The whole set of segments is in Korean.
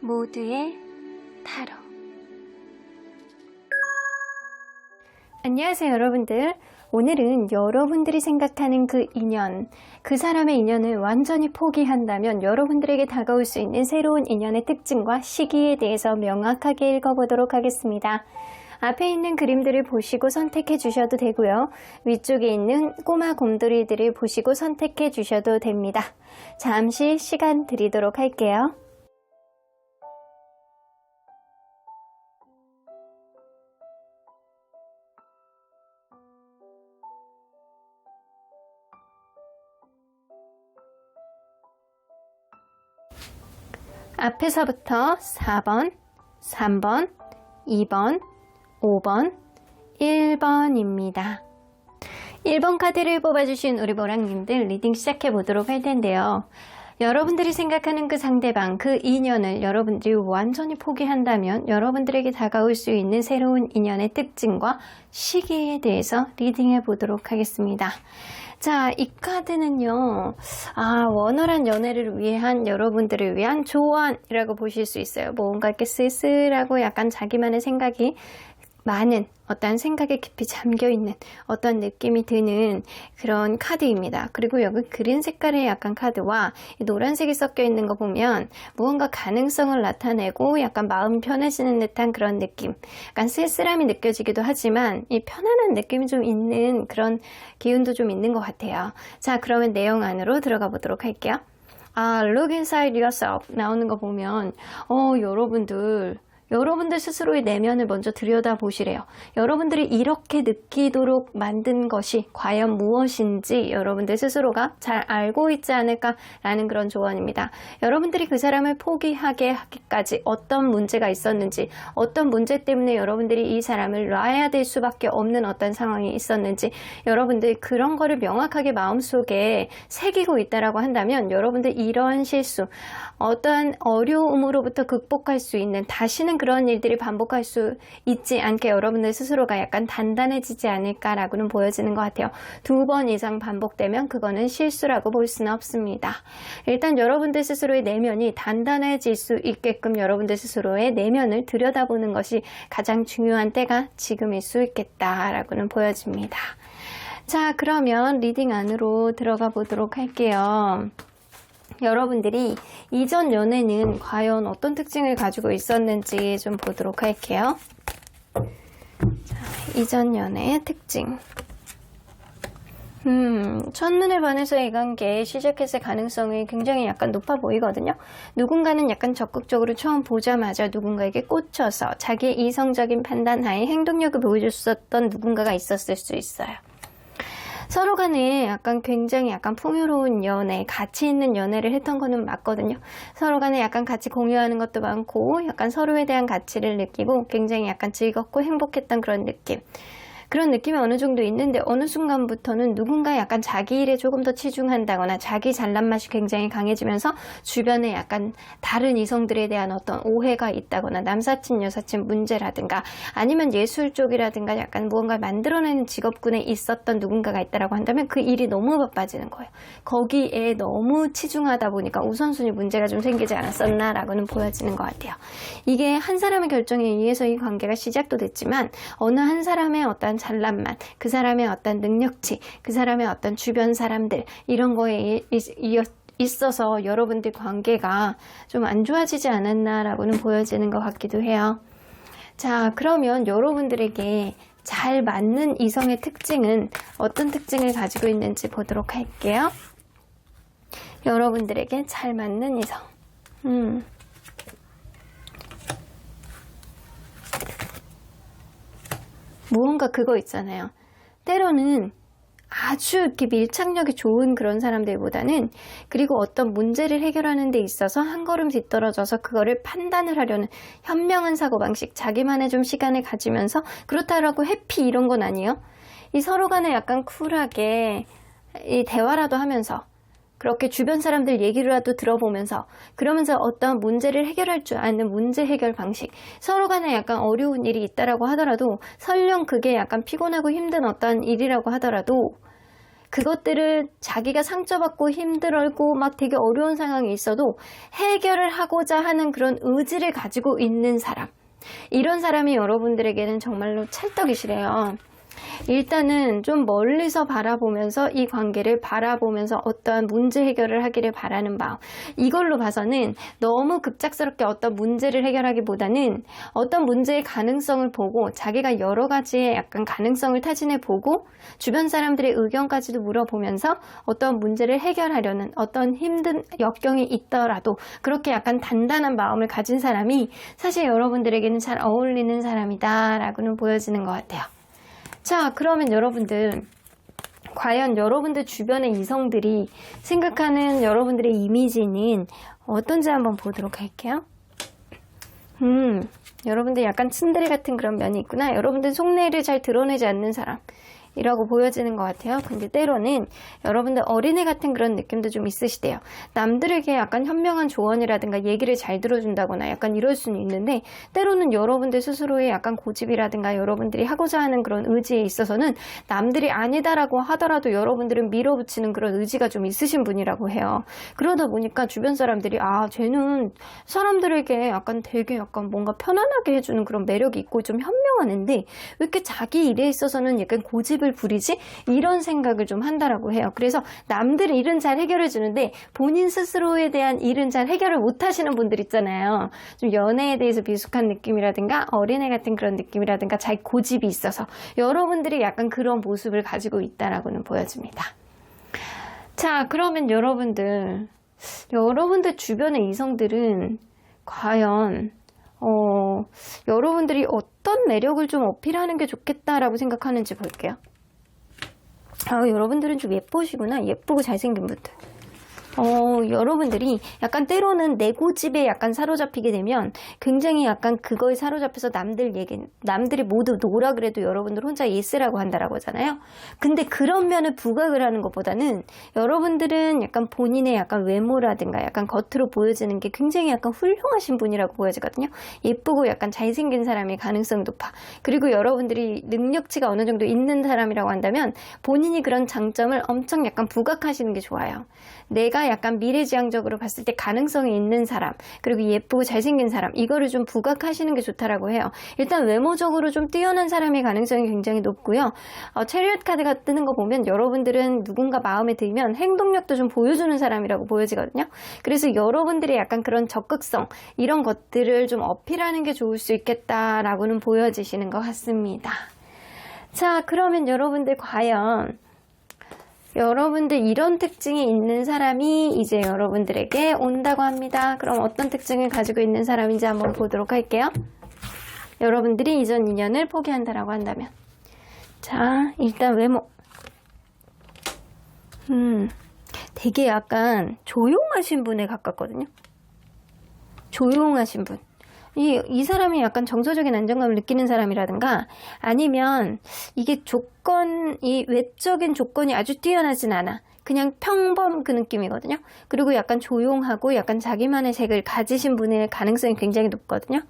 모두의 타로. 안녕하세요 여러분들. 오늘은 여러분들이 생각하는 그 인연, 그 사람의 인연을 완전히 포기한다면 여러분들에게 다가올 수 있는 새로운 인연의 특징과 시기에 대해서 명확하게 읽어보도록 하겠습니다. 앞에 있는 그림들을 보시고 선택해 주셔도 되고요. 위쪽에 있는 꼬마 곰돌이들을 보시고 선택해 주셔도 됩니다. 잠시 시간 드리도록 할게요. 앞에서부터 4번, 3번, 2번, 5번, 1번입니다. 1번 카드를 뽑아주신 우리 보랑님들 리딩 시작해 보도록 할 텐데요. 여러분들이 생각하는 그 상대방, 그 인연을 여러분들이 완전히 포기한다면 여러분들에게 다가올 수 있는 새로운 인연의 특징과 시기에 대해서 리딩해 보도록 하겠습니다. 자, 이 카드는요, 원활한 연애를 위한 여러분들을 위한 조언이라고 보실 수 있어요. 뭔가 이렇게 쓸쓸하고 약간 자기만의 생각이 많은 어떤 생각에 깊이 잠겨있는 어떤 느낌이 드는 그런 카드입니다. 그리고 여기 그린 색깔의 약간 카드와 노란색이 섞여 있는 거 보면 무언가 가능성을 나타내고 약간 마음 편해지는 듯한 그런 느낌, 약간 쓸쓸함이 느껴지기도 하지만 이 편안한 느낌이 좀 있는 그런 기운도 좀 있는 것 같아요. 자, 그러면 내용 안으로 들어가 보도록 할게요. Look inside yourself 나오는 거 보면 여러분들 스스로의 내면을 먼저 들여다보시래요. 여러분들이 이렇게 느끼도록 만든 것이 과연 무엇인지 여러분들 스스로가 잘 알고 있지 않을까라는 그런 조언입니다. 여러분들이 그 사람을 포기하게 하기까지 어떤 문제가 있었는지, 어떤 문제 때문에 여러분들이 이 사람을 놔야 될 수밖에 없는 어떤 상황이 있었는지 여러분들 그런 거를 명확하게 마음속에 새기고 있다라고 한다면 여러분들 이런 실수, 어떤 어려움으로부터 극복할 수 있는 다시는 그런 일들이 반복할 수 있지 않게 여러분들 스스로가 약간 단단해지지 않을까라고는 보여지는 것 같아요. 2번 이상 반복되면 그거는 실수라고 볼 수는 없습니다. 일단 여러분들 스스로의 내면이 단단해질 수 있게끔 여러분들 스스로의 내면을 들여다보는 것이 가장 중요한 때가 지금일 수 있겠다라고는 보여집니다. 자, 그러면 리딩 안으로 들어가 보도록 할게요. 여러분들이 이전 연애는 과연 어떤 특징을 가지고 있었는지 좀 보도록 할게요. 자, 이전 연애의 특징. 첫눈에 반해서 이 관계 시작했을 가능성이 굉장히 약간 높아 보이거든요. 누군가는 약간 적극적으로 처음 보자마자 누군가에게 꽂혀서 자기의 이성적인 판단하에 행동력을 보여줬었던 누군가가 있었을 수 있어요. 서로 간에 약간 굉장히 약간 풍요로운 연애, 가치 있는 연애를 했던 거는 맞거든요. 서로 간에 약간 같이 공유하는 것도 많고 약간 서로에 대한 가치를 느끼고 굉장히 약간 즐겁고 행복했던 그런 느낌. 그런 느낌이 어느 정도 있는데 어느 순간부터는 누군가 약간 자기 일에 조금 더 치중한다거나 자기 잘난 맛이 굉장히 강해지면서 주변에 약간 다른 이성들에 대한 어떤 오해가 있다거나 남사친 여사친 문제라든가 아니면 예술 쪽이라든가 약간 무언가를 만들어내는 직업군에 있었던 누군가가 있다라고 한다면 그 일이 너무 바빠지는 거예요. 거기에 너무 치중하다 보니까 우선순위 문제가 좀 생기지 않았었나라고는 보여지는 것 같아요. 이게 한 사람의 결정에 의해서 이 관계가 시작도 됐지만 어느 한 사람의 어떤 잘난만, 그 사람의 어떤 능력치, 그 사람의 어떤 주변 사람들 이런 거에 있어서 여러분들 관계가 좀 안 좋아지지 않았나라고는 보여지는 것 같기도 해요. 자, 그러면 여러분들에게 잘 맞는 이성의 특징은 어떤 특징을 가지고 있는지 보도록 할게요. 여러분들에게 잘 맞는 이성. 무언가 그거 있잖아요. 때로는 아주 이렇게 밀착력이 좋은 그런 사람들보다는 그리고 어떤 문제를 해결하는 데 있어서 한 걸음 뒤떨어져서 그거를 판단을 하려는 현명한 사고방식, 자기만의 좀 시간을 가지면서 그렇다라고 해피 이런 건 아니에요. 이 서로 간에 약간 쿨하게 이 대화라도 하면서 그렇게 주변 사람들 얘기라도 들어보면서 그러면서 어떤 문제를 해결할 줄 아는 문제 해결 방식, 서로 간에 약간 어려운 일이 있다라고 하더라도 설령 그게 약간 피곤하고 힘든 어떤 일이라고 하더라도 그것들을 자기가 상처받고 힘들고 막 되게 어려운 상황이 있어도 해결을 하고자 하는 그런 의지를 가지고 있는 사람. 이런 사람이 여러분들에게는 정말로 찰떡이시래요. 일단은 좀 멀리서 바라보면서 이 관계를 바라보면서 어떠한 문제 해결을 하기를 바라는 마음. 이걸로 봐서는 너무 급작스럽게 어떤 문제를 해결하기보다는 어떤 문제의 가능성을 보고 자기가 여러 가지의 약간 가능성을 타진해 보고 주변 사람들의 의견까지도 물어보면서 어떤 문제를 해결하려는 어떤 힘든 역경이 있더라도 그렇게 약간 단단한 마음을 가진 사람이 사실 여러분들에게는 잘 어울리는 사람이다라고는 보여지는 것 같아요. 자, 그러면 여러분들 과연 여러분들 주변의 이성들이 생각하는 여러분들의 이미지는 어떤지 한번 보도록 할게요. 여러분들 약간 츤데레 같은 그런 면이 있구나. 여러분들 속내를 잘 드러내지 않는 사람 이라고 보여지는 것 같아요. 근데 때로는 여러분들 어린애 같은 그런 느낌도 좀 있으시대요. 남들에게 약간 현명한 조언이라든가 얘기를 잘 들어준다거나 약간 이럴 수는 있는데 때로는 여러분들 스스로의 약간 고집이라든가 여러분들이 하고자 하는 그런 의지에 있어서는 남들이 아니다라고 하더라도 여러분들은 밀어붙이는 그런 의지가 좀 있으신 분이라고 해요. 그러다 보니까 주변 사람들이 아 쟤는 사람들에게 약간 되게 약간 뭔가 편안하게 해주는 그런 매력이 있고 좀 현명한 애인데 왜 이렇게 자기 일에 있어서는 약간 고집을 부리지? 이런 생각을 좀 한다라고 해요. 그래서 남들 일은 잘 해결해 주는데 본인 스스로에 대한 일은 잘 해결을 못 하시는 분들 있잖아요. 좀 연애에 대해서 비숙한 느낌이라든가 어린애 같은 그런 느낌이라든가 잘 고집이 있어서 여러분들이 약간 그런 모습을 가지고 있다라고는 보여집니다. 자, 그러면 여러분들 주변의 이성들은 과연 여러분들이 어떤 매력을 좀 어필하는 게 좋겠다라고 생각하는지 볼게요. 여러분들은 좀 예쁘시구나. 예쁘고 잘생긴 분들. 여러분들이 약간 때로는 내 고집에 약간 사로잡히게 되면 굉장히 약간 그거에 사로잡혀서 남들이 모두 노라 그래도 여러분들 혼자 예스라고 한다라고 하잖아요. 근데 그런 면을 부각을 하는 것보다는 여러분들은 약간 본인의 약간 외모라든가 약간 겉으로 보여지는 게 굉장히 약간 훌륭하신 분이라고 보여지거든요. 예쁘고 약간 잘생긴 사람일 가능성이 높아. 그리고 여러분들이 능력치가 어느 정도 있는 사람이라고 한다면 본인이 그런 장점을 엄청 약간 부각하시는 게 좋아요. 내가 약간 미래지향적으로 봤을 때 가능성이 있는 사람 그리고 예쁘고 잘생긴 사람 이거를 좀 부각하시는 게 좋다라고 해요. 일단 외모적으로 좀 뛰어난 사람의 가능성이 굉장히 높고요. 체리엇 카드가 뜨는 거 보면 여러분들은 누군가 마음에 들면 행동력도 좀 보여주는 사람이라고 보여지거든요. 그래서 여러분들의 약간 그런 적극성 이런 것들을 좀 어필하는 게 좋을 수 있겠다라고는 보여지시는 것 같습니다. 자, 그러면 여러분들 과연 여러분들 이런 특징이 있는 사람이 이제 여러분들에게 온다고 합니다. 그럼 어떤 특징을 가지고 있는 사람인지 한번 보도록 할게요. 여러분들이 이전 인연을 포기한다라고 한다면 자, 일단 외모 되게 약간 조용하신 분에 가깝거든요. 조용하신 분. 이 사람이 약간 정서적인 안정감을 느끼는 사람이라든가 아니면 이게 이 외적인 조건이 아주 뛰어나진 않아. 그냥 평범 그 느낌이거든요. 그리고 약간 조용하고 약간 자기만의 색을 가지신 분의 가능성이 굉장히 높거든요.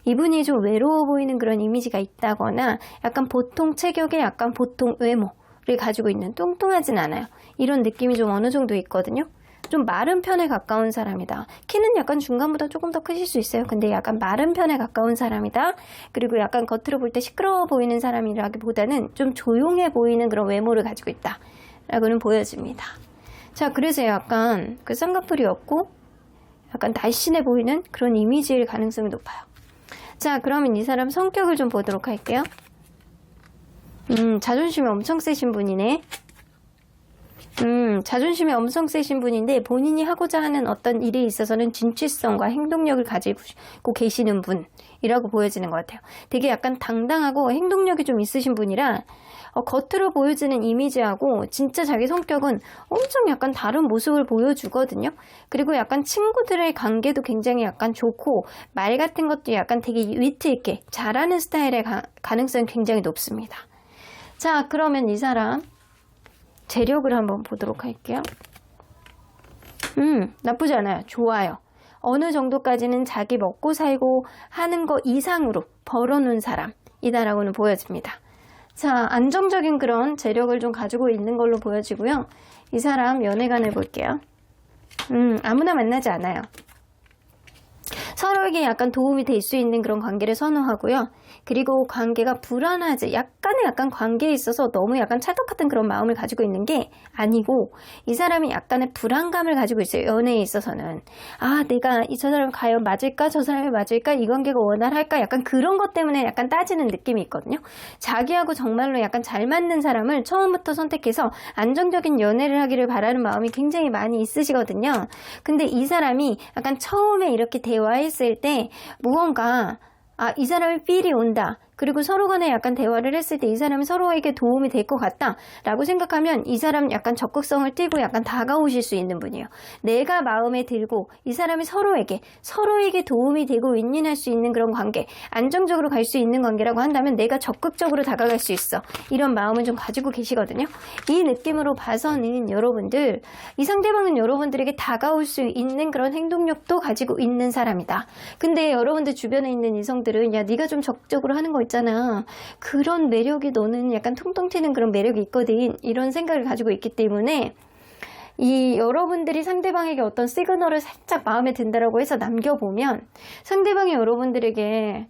이분이 좀 외로워 보이는 그런 이미지가 있다거나 약간 보통 체격의 약간 보통 외모를 가지고 있는 뚱뚱하진 않아요. 이런 느낌이 좀 어느 정도 있거든요. 좀 마른 편에 가까운 사람이다. 키는 약간 중간보다 조금 더 크실 수 있어요. 근데 약간 마른 편에 가까운 사람이다. 그리고 약간 겉으로 볼 때 시끄러워 보이는 사람이라기보다는 좀 조용해 보이는 그런 외모를 가지고 있다. 라고는 보여집니다. 자, 그래서 약간 그 쌍꺼풀이 없고 약간 날씬해 보이는 그런 이미지일 가능성이 높아요. 자, 그러면 이 사람 성격을 좀 보도록 할게요. 자존심이 엄청 세신 분이네. 자존심이 엄청 세신 분인데 본인이 하고자 하는 어떤 일에 있어서는 진취성과 행동력을 가지고 계시는 분이라고 보여지는 것 같아요. 되게 약간 당당하고 행동력이 좀 있으신 분이라 겉으로 보여지는 이미지하고 진짜 자기 성격은 엄청 약간 다른 모습을 보여주거든요. 그리고 약간 친구들의 관계도 굉장히 약간 좋고 말 같은 것도 약간 되게 위트 있게 잘하는 스타일의 가능성이 굉장히 높습니다. 자, 그러면 이 사람 재력을 한번 보도록 할게요. 나쁘지 않아요. 좋아요. 어느 정도까지는 자기 먹고 살고 하는 거 이상으로 벌어놓은 사람이다라고는 보여집니다. 자, 안정적인 그런 재력을 좀 가지고 있는 걸로 보여지고요. 이 사람 연애관을 볼게요. 아무나 만나지 않아요. 서로에게 약간 도움이 될 수 있는 그런 관계를 선호하고요. 그리고 관계가 불안하지, 약간 관계에 있어서 너무 약간 찰떡 같은 그런 마음을 가지고 있는 게 아니고, 이 사람이 약간의 불안감을 가지고 있어요. 연애에 있어서는. 아, 내가 저 사람 과연 맞을까? 저 사람이 맞을까? 이 관계가 원활할까? 약간 그런 것 때문에 약간 따지는 느낌이 있거든요. 자기하고 정말로 약간 잘 맞는 사람을 처음부터 선택해서 안정적인 연애를 하기를 바라는 마음이 굉장히 많이 있으시거든요. 근데 이 사람이 약간 처음에 이렇게 대화했을 때 무언가 이 사람이 삘이 온다. 그리고 서로 간에 약간 대화를 했을 때 이 사람이 서로에게 도움이 될 것 같다 라고 생각하면 이 사람 약간 적극성을 띠고 약간 다가오실 수 있는 분이에요. 내가 마음에 들고 이 사람이 서로에게 도움이 되고 윈윈할 수 있는 그런 관계, 안정적으로 갈 수 있는 관계라고 한다면 내가 적극적으로 다가갈 수 있어. 이런 마음을 좀 가지고 계시거든요. 이 느낌으로 봐서는 여러분들, 이 상대방은 여러분들에게 다가올 수 있는 그런 행동력도 가지고 있는 사람이다. 근데 여러분들 주변에 있는 이성들은 야, 네가 좀 적극적으로 하는 거 있잖아. 그런 매력이 너는 약간 통통 튀는 그런 매력이 있거든. 이런 생각을 가지고 있기 때문에 이 여러분들이 상대방에게 어떤 시그널을 살짝 마음에 든다라고 해서 남겨보면 상대방이 여러분들에게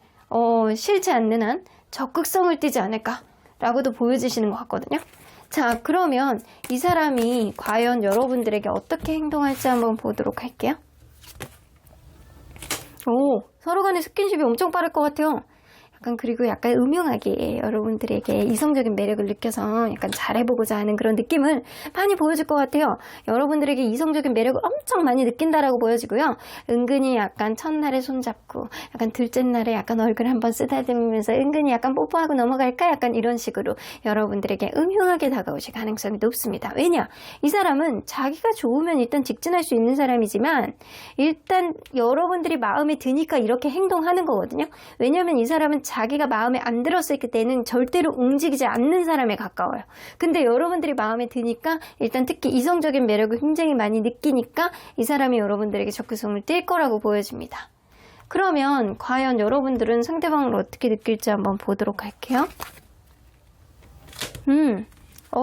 싫지 않는 한 적극성을 띠지 않을까라고도 보여지시는 것 같거든요. 자, 그러면 이 사람이 과연 여러분들에게 어떻게 행동할지 한번 보도록 할게요. 서로 간의 스킨십이 엄청 빠를 것 같아요. 그리고 약간 음흉하게 여러분들에게 이성적인 매력을 느껴서 약간 잘해보고자 하는 그런 느낌을 많이 보여줄 것 같아요. 여러분들에게 이성적인 매력을 엄청 많이 느낀다라고 보여지고요. 은근히 약간 첫날에 손잡고 약간 둘째 날에 약간 얼굴 한번 쓰다듬으면서 은근히 약간 뽀뽀하고 넘어갈까? 약간 이런 식으로 여러분들에게 음흉하게 다가오실 가능성이 높습니다. 왜냐? 이 사람은 자기가 좋으면 일단 직진할 수 있는 사람이지만 일단 여러분들이 마음에 드니까 이렇게 행동하는 거거든요. 왜냐면 이 사람은 자기가 마음에 안 들었을 때는 절대로 움직이지 않는 사람에 가까워요. 근데 여러분들이 마음에 드니까 일단 특히 이성적인 매력을 굉장히 많이 느끼니까 이 사람이 여러분들에게 적극성을 띌 거라고 보여집니다. 그러면 과연 여러분들은 상대방을 어떻게 느낄지 한번 보도록 할게요.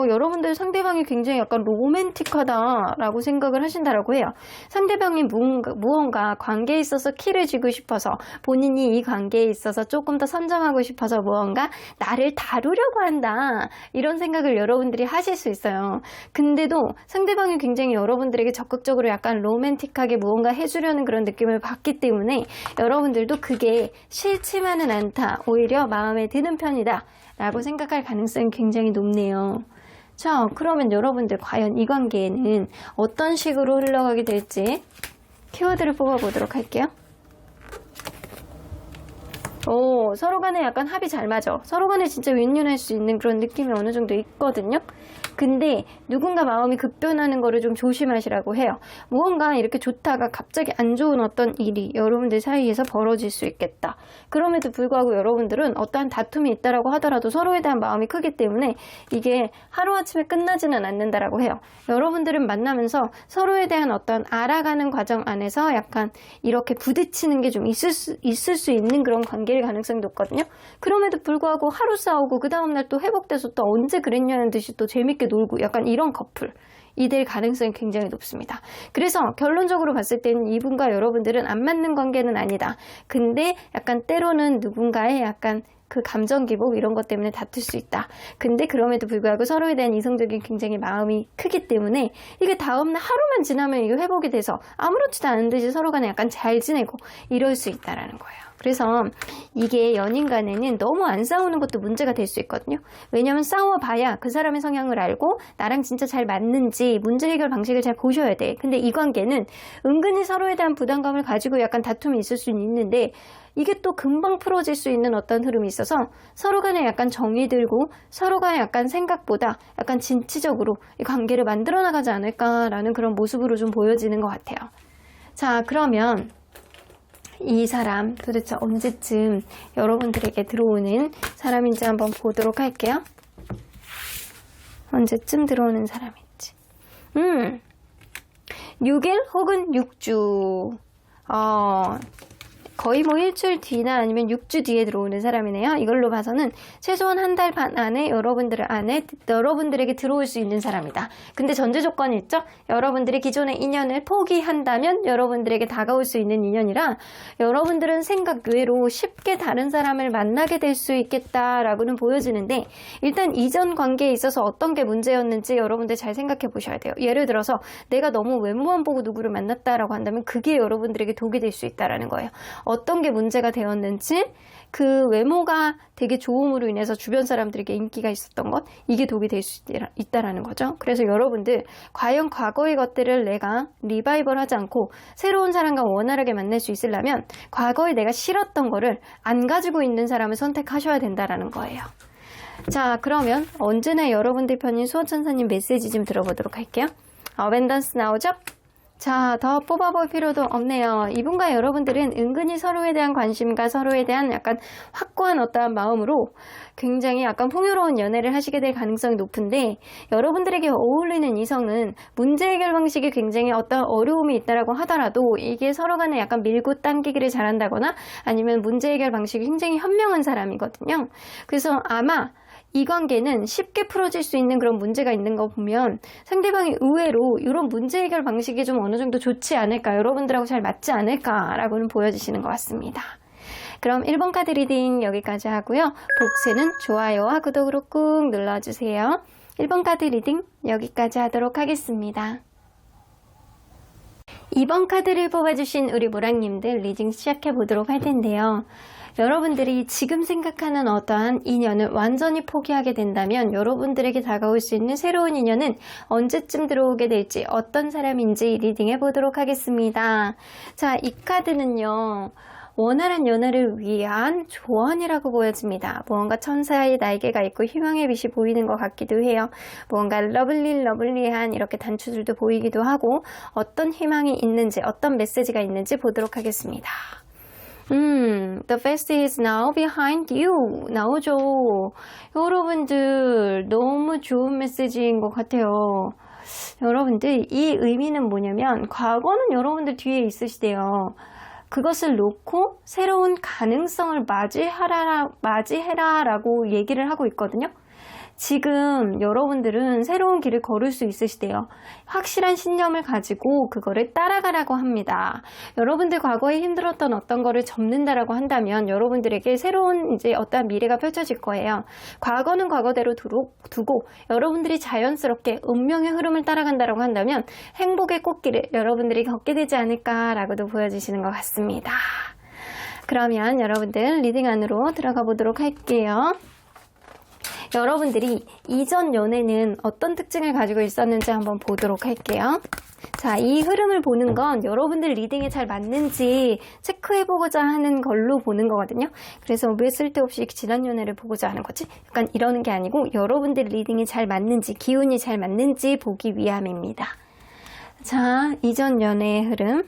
여러분들 상대방이 굉장히 약간 로맨틱하다라고 생각을 하신다라고 해요. 상대방이 무언가 관계에 있어서 키를 쥐고 싶어서 본인이 이 관계에 있어서 조금 더 선점하고 싶어서 무언가 나를 다루려고 한다. 이런 생각을 여러분들이 하실 수 있어요. 근데도 상대방이 굉장히 여러분들에게 적극적으로 약간 로맨틱하게 무언가 해주려는 그런 느낌을 받기 때문에 여러분들도 그게 싫지만은 않다. 오히려 마음에 드는 편이다. 라고 생각할 가능성이 굉장히 높네요. 자, 그러면 여러분들 과연 이 관계에는 어떤 식으로 흘러가게 될지 키워드를 뽑아보도록 할게요. 서로 간에 약간 합이 잘 맞아. 서로 간에 진짜 윈윈할 수 있는 그런 느낌이 어느 정도 있거든요. 근데 누군가 마음이 급변하는 거를 좀 조심하시라고 해요. 무언가 이렇게 좋다가 갑자기 안 좋은 어떤 일이 여러분들 사이에서 벌어질 수 있겠다. 그럼에도 불구하고 여러분들은 어떠한 다툼이 있다라고 하더라도 서로에 대한 마음이 크기 때문에 이게 하루아침에 끝나지는 않는다라고 해요. 여러분들은 만나면서 서로에 대한 어떤 알아가는 과정 안에서 약간 이렇게 부딪히는 게 좀 있을 수 있는 그런 관계일 가능성이 높거든요. 그럼에도 불구하고 하루 싸우고 그 다음날 또 회복돼서 또 언제 그랬냐는 듯이 또 재밌게 놀고 약간 이런 커플이 될 가능성이 굉장히 높습니다. 그래서 결론적으로 봤을 때는 이분과 여러분들은 안 맞는 관계는 아니다. 근데 약간 때로는 누군가의 약간 그 감정 기복 이런 것 때문에 다툴 수 있다. 근데 그럼에도 불구하고 서로에 대한 이성적인 굉장히 마음이 크기 때문에 이게 다음날 하루만 지나면 이게 회복이 돼서 아무렇지도 않은 듯이 서로 간에 약간 잘 지내고 이럴 수 있다라는 거예요. 그래서 이게 연인 간에는 너무 안 싸우는 것도 문제가 될 수 있거든요. 왜냐면 싸워봐야 그 사람의 성향을 알고 나랑 진짜 잘 맞는지 문제 해결 방식을 잘 보셔야 돼. 근데 이 관계는 은근히 서로에 대한 부담감을 가지고 약간 다툼이 있을 수는 있는데 이게 또 금방 풀어질 수 있는 어떤 흐름이 있어서 서로 간에 약간 정이 들고 서로가 약간 생각보다 약간 진취적으로 이 관계를 만들어 나가지 않을까라는 그런 모습으로 좀 보여지는 것 같아요. 자, 그러면 이 사람 도대체 언제쯤 여러분들에게 들어오는 사람인지 한번 보도록 할게요. 언제쯤 들어오는 사람인지. 6일 혹은 6주. 거의 뭐 일주일 뒤나 아니면 6주 뒤에 들어오는 사람이네요. 이걸로 봐서는 최소한 한 달 반 안에 여러분들에게 들어올 수 있는 사람이다. 근데 전제 조건이 있죠? 여러분들이 기존의 인연을 포기한다면 여러분들에게 다가올 수 있는 인연이라 여러분들은 생각 외로 쉽게 다른 사람을 만나게 될 수 있겠다라고는 보여지는데 일단 이전 관계에 있어서 어떤 게 문제였는지 여러분들 잘 생각해 보셔야 돼요. 예를 들어서 내가 너무 외모만 보고 누구를 만났다라고 한다면 그게 여러분들에게 독이 될 수 있다라는 거예요. 어떤 게 문제가 되었는지 그 외모가 되게 좋음으로 인해서 주변 사람들에게 인기가 있었던 것 이게 독이 될 수 있다라는 거죠. 그래서 여러분들 과연 과거의 것들을 내가 리바이벌하지 않고 새로운 사람과 원활하게 만날 수 있으려면 과거에 내가 싫었던 거를 안 가지고 있는 사람을 선택하셔야 된다라는 거예요. 자, 그러면 언제나 여러분들 편인 수호천사님 메시지 좀 들어보도록 할게요. 어벤던스 나오죠? 자, 더 뽑아볼 필요도 없네요. 이분과 여러분들은 은근히 서로에 대한 관심과 서로에 대한 약간 확고한 어떠한 마음으로 굉장히 약간 풍요로운 연애를 하시게 될 가능성이 높은데 여러분들에게 어울리는 이성은 문제 해결 방식이 굉장히 어떤 어려움이 있다라고 하더라도 이게 서로 간에 약간 밀고 당기기를 잘한다거나 아니면 문제 해결 방식이 굉장히 현명한 사람이거든요. 그래서 아마 이 관계는 쉽게 풀어질 수 있는 그런 문제가 있는 거 보면 상대방이 의외로 이런 문제 해결 방식이 좀 어느 정도 좋지 않을까, 여러분들하고 잘 맞지 않을까라고는 보여지시는 것 같습니다. 그럼 1번 카드 리딩 여기까지 하고요. 복수는 좋아요와 구독으로 꾹 눌러주세요. 1번 카드 리딩 여기까지 하도록 하겠습니다. 2번 카드를 뽑아주신 우리 모랑님들 리딩 시작해 보도록 할 텐데요. 여러분들이 지금 생각하는 어떠한 인연을 완전히 포기하게 된다면 여러분들에게 다가올 수 있는 새로운 인연은 언제쯤 들어오게 될지 어떤 사람인지 리딩해 보도록 하겠습니다. 자, 이 카드는요. 원활한 연애를 위한 조언이라고 보여집니다. 무언가 천사의 날개가 있고 희망의 빛이 보이는 것 같기도 해요. 무언가 러블리한 이렇게 단추들도 보이기도 하고 어떤 희망이 있는지 어떤 메시지가 있는지 보도록 하겠습니다. The best is now behind you 나오죠. 여러분들 너무 좋은 메시지인 것 같아요. 여러분들 이 의미는 뭐냐면 과거는 여러분들 뒤에 있으시대요. 그것을 놓고 새로운 가능성을 맞이해라라고 얘기를 하고 있거든요. 지금 여러분들은 새로운 길을 걸을 수 있으시대요. 확실한 신념을 가지고 그거를 따라가라고 합니다. 여러분들 과거에 힘들었던 어떤 거를 접는다라고 한다면 여러분들에게 새로운 이제 어떤 미래가 펼쳐질 거예요. 과거는 과거대로 두고 여러분들이 자연스럽게 운명의 흐름을 따라간다라고 한다면 행복의 꽃길을 여러분들이 걷게 되지 않을까라고도 보여주시는 것 같습니다. 그러면 여러분들 리딩 안으로 들어가 보도록 할게요. 여러분들이 이전 연애는 어떤 특징을 가지고 있었는지 한번 보도록 할게요. 자, 이 흐름을 보는 건 여러분들 리딩에 잘 맞는지 체크해보고자 하는 걸로 보는 거거든요. 그래서 왜 쓸데없이 지난 연애를 보고자 하는 거지? 약간 이러는 게 아니고 여러분들 리딩이 잘 맞는지, 기운이 잘 맞는지 보기 위함입니다. 자, 이전 연애의 흐름.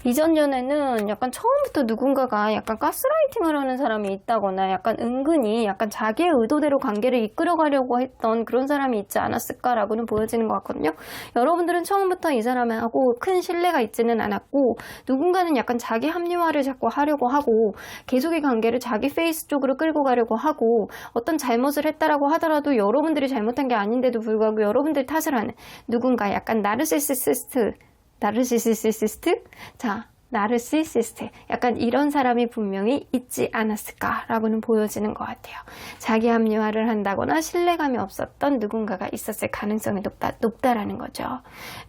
이전 연애는 약간 처음부터 누군가가 약간 가스라이팅을 하는 사람이 있다거나 약간 은근히 약간 자기의 의도대로 관계를 이끌어가려고 했던 그런 사람이 있지 않았을까라고는 보여지는 것 같거든요. 여러분들은 처음부터 이 사람하고 큰 신뢰가 있지는 않았고 누군가는 약간 자기 합리화를 자꾸 하려고 하고 계속 이 관계를 자기 페이스 쪽으로 끌고 가려고 하고 어떤 잘못을 했다라고 하더라도 여러분들이 잘못한 게 아닌데도 불구하고 여러분들 탓을 하는 누군가 약간 나르시시스트? 자, 나르시시스트. 약간 이런 사람이 분명히 있지 않았을까라고는 보여지는 것 같아요. 자기 합리화를 한다거나 신뢰감이 없었던 누군가가 있었을 가능성이 높다라는 거죠.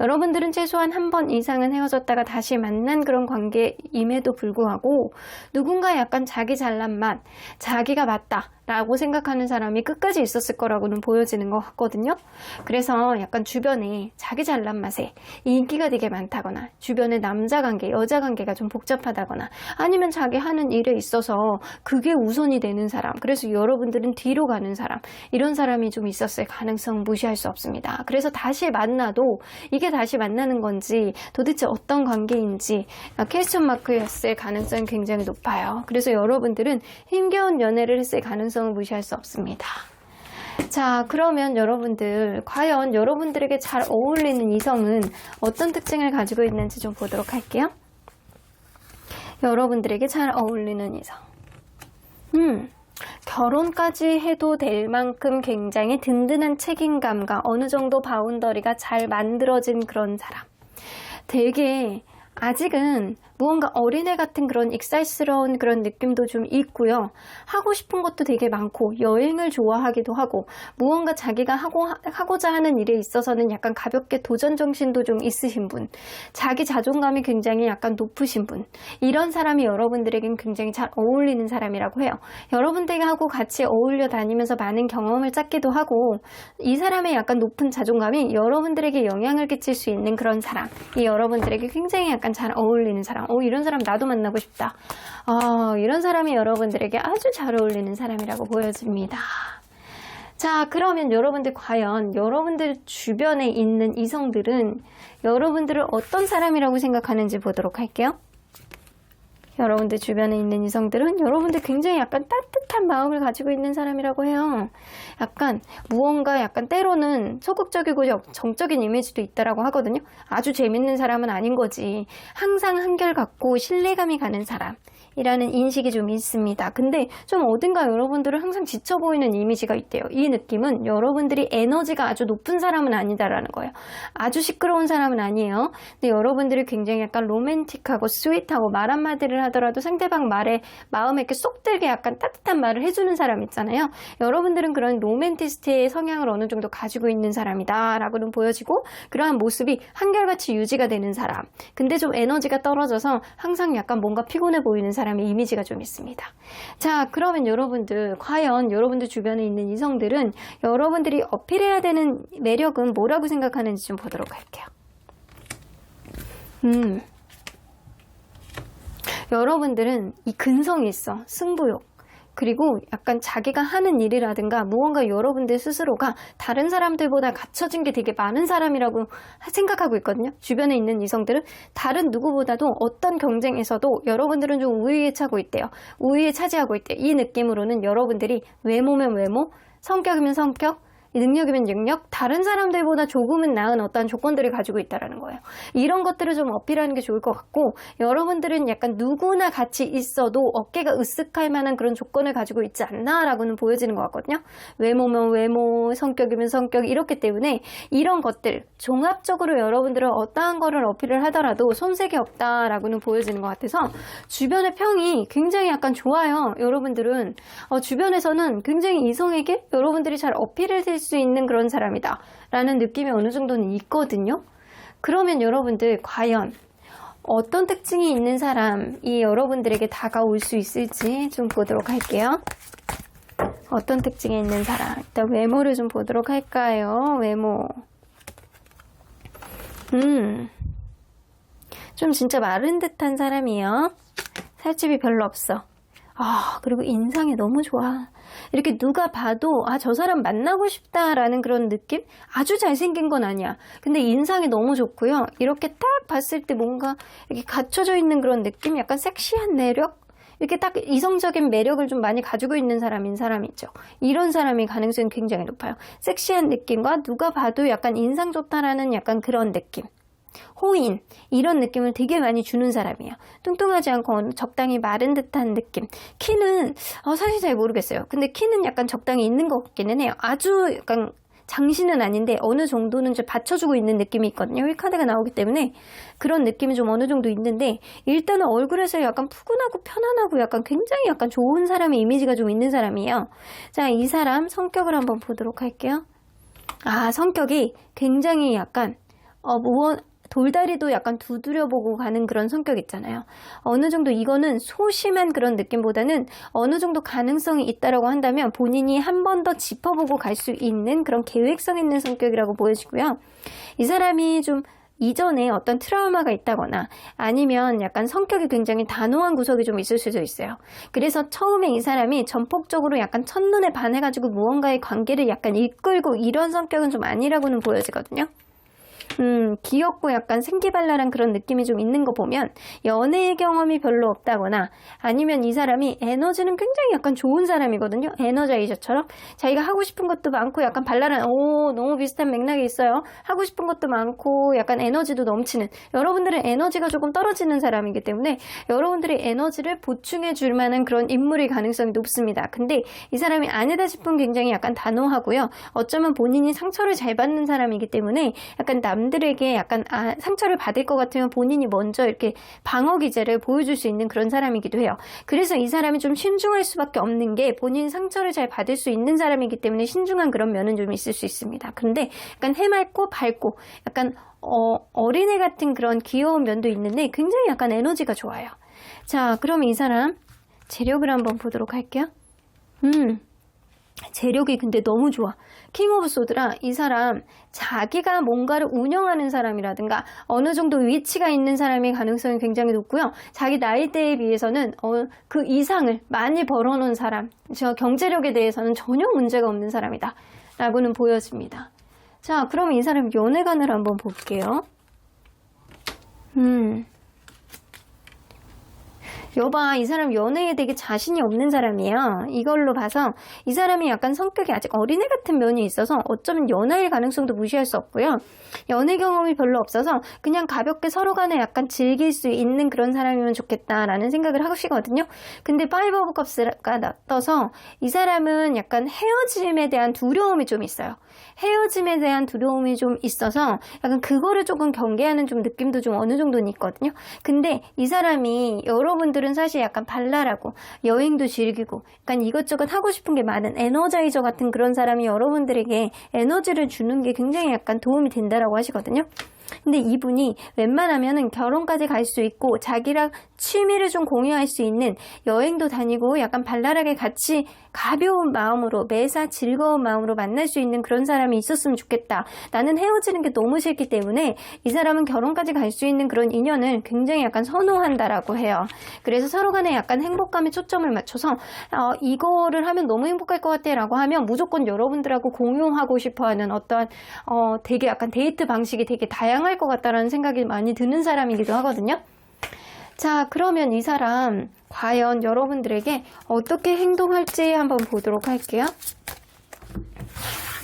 여러분들은 최소한 한 번 이상은 헤어졌다가 다시 만난 그런 관계임에도 불구하고 누군가 약간 자기 잘난 맛, 자기가 맞다 라고 생각하는 사람이 끝까지 있었을 거라고는 보여지는 것 같거든요. 그래서 약간 주변에 자기 잘난 맛에 인기가 되게 많다거나 주변에 남자 관계, 여자 관계가 좀 복잡하다거나 아니면 자기 하는 일에 있어서 그게 우선이 되는 사람, 그래서 여러분들은 뒤로 가는 사람, 이런 사람이 좀 있었을 가능성 무시할 수 없습니다. 그래서 다시 만나도 이게 다시 만나는 건지 도대체 어떤 관계인지 퀘스천 마크였을 가능성이 굉장히 높아요. 그래서 여러분들은 힘겨운 연애를 했을 가능성을 무시할 수 없습니다. 자, 그러면 여러분들 과연 여러분들에게 잘 어울리는 이성은 어떤 특징을 가지고 있는지 좀 보도록 할게요. 여러분들에게 잘 어울리는 이성. 결혼까지 해도 될 만큼 굉장히 든든한 책임감과 어느 정도 바운더리가 잘 만들어진 그런 사람. 되게 아직은 무언가 어린애 같은 그런 익살스러운 그런 느낌도 좀 있고요. 하고 싶은 것도 되게 많고 여행을 좋아하기도 하고 무언가 자기가 하고자 하는 일에 있어서는 약간 가볍게 도전 정신도 좀 있으신 분, 자기 자존감이 굉장히 약간 높으신 분, 이런 사람이 여러분들에겐 굉장히 잘 어울리는 사람이라고 해요. 여러분들하고 같이 어울려 다니면서 많은 경험을 쌓기도 하고 이 사람의 약간 높은 자존감이 여러분들에게 영향을 끼칠 수 있는 그런 사람, 이 여러분들에게 굉장히 약간 잘 어울리는 사람. 이런 사람 나도 만나고 싶다. 이런 사람이 여러분들에게 아주 잘 어울리는 사람이라고 보여집니다. 자, 그러면 여러분들 과연 여러분들 주변에 있는 이성들은 여러분들을 어떤 사람이라고 생각하는지 보도록 할게요. 여러분들 주변에 있는 이성들은 여러분들 굉장히 약간 따뜻한 마음을 가지고 있는 사람이라고 해요. 약간 무언가 약간 때로는 소극적이고 정적인 이미지도 있다라고 하거든요. 아주 재밌는 사람은 아닌 거지. 항상 한결같고 신뢰감이 가는 사람이라는 인식이 좀 있습니다. 근데 좀 어딘가 여러분들은 항상 지쳐 보이는 이미지가 있대요. 이 느낌은 여러분들이 에너지가 아주 높은 사람은 아니다라는 거예요. 아주 시끄러운 사람은 아니에요. 근데 여러분들이 굉장히 약간 로맨틱하고 스윗하고 말 한마디를 하더라도 상대방 말에 마음에 이렇게 쏙 들게 약간 따뜻한 말을 해주는 사람 있잖아요. 여러분들은 그런 로맨티스트의 성향을 어느 정도 가지고 있는 사람이다 라고는 보여지고 그러한 모습이 한결같이 유지가 되는 사람. 근데 좀 에너지가 떨어져서 항상 약간 뭔가 피곤해 보이는 사람의 이미지가 좀 있습니다. 자, 그러면 여러분들 과연 여러분들 주변에 있는 이성들은 여러분들이 어필해야 되는 매력은 뭐라고 생각하는지 좀 보도록 할게요. 여러분들은 이 근성이 있어. 승부욕. 그리고 약간 자기가 하는 일이라든가 무언가 여러분들 스스로가 다른 사람들보다 갖춰진 게 되게 많은 사람이라고 생각하고 있거든요. 주변에 있는 이성들은 다른 누구보다도 어떤 경쟁에서도 여러분들은 좀 우위에 차고 있대요. 우위에 차지하고 있대요. 이 느낌으로는 여러분들이 외모면 외모, 성격이면 성격, 능력이면 능력, 다른 사람들보다 조금은 나은 어떤 조건들을 가지고 있다는 거예요. 이런 것들을 좀 어필하는 게 좋을 것 같고 여러분들은 약간 누구나 같이 있어도 어깨가 으쓱할 만한 그런 조건을 가지고 있지 않나라고는 보여지는 것 같거든요. 외모면 외모, 성격이면 성격 이렇기 때문에 이런 것들 종합적으로 여러분들은 어떠한 거를 어필을 하더라도 손색이 없다라고는 보여지는 것 같아서 주변의 평이 굉장히 약간 좋아요. 여러분들은 주변에서는 굉장히 이성에게 여러분들이 잘 어필을 할 수 있는 그런 사람이다 라는 느낌이 어느 정도는 있거든요. 그러면 여러분들 과연 어떤 특징이 있는 사람이 여러분들에게 다가올 수 있을지 좀 보도록 할게요. 어떤 특징이 있는 사람, 일단 외모를 좀 보도록 할까요? 외모. 좀 진짜 마른 듯한 사람이에요. 살집이 별로 없어. 그리고 인상이 너무 좋아. 이렇게 누가 봐도 저 사람 만나고 싶다라는 그런 느낌? 아주 잘생긴 건 아니야. 근데 인상이 너무 좋고요. 이렇게 딱 봤을 때 뭔가 이렇게 갖춰져 있는 그런 느낌? 약간 섹시한 매력? 이렇게 딱 이성적인 매력을 좀 많이 가지고 있는 사람인 사람이죠. 이런 사람이 가능성이 굉장히 높아요. 섹시한 느낌과 누가 봐도 약간 인상 좋다라는 약간 그런 느낌. 호인 이런 느낌을 되게 많이 주는 사람이에요. 뚱뚱하지 않고 적당히 마른 듯한 느낌. 키는 사실 잘 모르겠어요. 근데 키는 약간 적당히 있는 것 같기는 해요. 아주 약간 장신은 아닌데 어느 정도는 좀 받쳐주고 있는 느낌이 있거든요. 이 카드가 나오기 때문에 그런 느낌이 좀 어느 정도 있는데 일단은 얼굴에서 약간 푸근하고 편안하고 약간 굉장히 약간 좋은 사람의 이미지가 좀 있는 사람이에요. 자, 이 사람 성격을 한번 보도록 할게요. 성격이 굉장히 약간 돌다리도 약간 두드려보고 가는 그런 성격 있잖아요. 어느 정도 이거는 소심한 그런 느낌보다는 어느 정도 가능성이 있다라고 한다면 본인이 한 번 더 짚어보고 갈 수 있는 그런 계획성 있는 성격이라고 보여지고요. 이 사람이 좀 이전에 어떤 트라우마가 있다거나 아니면 약간 성격이 굉장히 단호한 구석이 좀 있을 수도 있어요. 그래서 처음에 이 사람이 전폭적으로 약간 첫눈에 반해가지고 무언가의 관계를 약간 이끌고 이런 성격은 좀 아니라고는 보여지거든요. 귀엽고 약간 생기발랄한 그런 느낌이 좀 있는 거 보면 연애 경험이 별로 없다거나 아니면 이 사람이 에너지는 굉장히 약간 좋은 사람이거든요. 에너자이저처럼 자기가 하고 싶은 것도 많고 약간 발랄한 너무 비슷한 맥락이 있어요. 하고 싶은 것도 많고 약간 에너지도 넘치는 여러분들은 에너지가 조금 떨어지는 사람이기 때문에 여러분들의 에너지를 보충해 줄 만한 그런 인물일 가능성이 높습니다. 근데 이 사람이 아니다 싶으면 굉장히 약간 단호하고요. 어쩌면 본인이 상처를 잘 받는 사람이기 때문에 약간 남들에게 약간 상처를 받을 것 같으면 본인이 먼저 이렇게 방어 기제를 보여줄 수 있는 그런 사람이기도 해요. 그래서 이 사람이 좀 신중할 수밖에 없는 게 본인 상처를 잘 받을 수 있는 사람이기 때문에 신중한 그런 면은 좀 있을 수 있습니다. 근데 약간 해맑고 밝고 약간 어린애 같은 그런 귀여운 면도 있는데 굉장히 약간 에너지가 좋아요. 자, 그럼 이 사람 재력을 한번 보도록 할게요. 재력이 근데 너무 좋아. 킹 오브 소드라 이 사람 자기가 뭔가를 운영하는 사람이라든가 어느 정도 위치가 있는 사람의 가능성이 굉장히 높고요. 자기 나이대에 비해서는 그 이상을 많이 벌어놓은 사람, 저 경제력에 대해서는 전혀 문제가 없는 사람이다 라고는 보여집니다. 자, 그럼 이 사람 연애관을 한번 볼게요. 여봐, 이 사람 연애에 되게 자신이 없는 사람이에요. 이걸로 봐서 이 사람이 약간 성격이 아직 어린애 같은 면이 있어서 어쩌면 연애의 가능성도 무시할 수 없고요. 연애 경험이 별로 없어서 그냥 가볍게 서로 간에 약간 즐길 수 있는 그런 사람이면 좋겠다라는 생각을 하시거든요. 근데 파이브 오브 컵스가 떠서 이 사람은 약간 헤어짐에 대한 두려움이 좀 있어요. 헤어짐에 대한 두려움이 좀 있어서 약간 그거를 조금 경계하는 좀 느낌도 좀 어느 정도는 있거든요. 근데 이 사람이 여러분들은 사실 약간 발랄하고 여행도 즐기고 약간 이것저것 하고 싶은 게 많은 에너자이저 같은 그런 사람이 여러분들에게 에너지를 주는 게 굉장히 약간 도움이 된다라고 하시거든요. 근데 이분이 웬만하면은 결혼까지 갈 수 있고 자기랑 취미를 좀 공유할 수 있는 여행도 다니고 약간 발랄하게 같이 가벼운 마음으로 매사 즐거운 마음으로 만날 수 있는 그런 사람이 있었으면 좋겠다. 나는 헤어지는 게 너무 싫기 때문에 이 사람은 결혼까지 갈 수 있는 그런 인연을 굉장히 약간 선호한다라고 해요. 그래서 서로 간에 약간 행복감에 초점을 맞춰서 이거를 하면 너무 행복할 것 같아 라고 하면 무조건 여러분들하고 공유하고 싶어하는 어떠한 되게 약간 데이트 방식이 되게 다양할 것 같다라는 생각이 많이 드는 사람이기도 하거든요. 자, 그러면 이 사람 과연 여러분들에게 어떻게 행동할지 한번 보도록 할게요.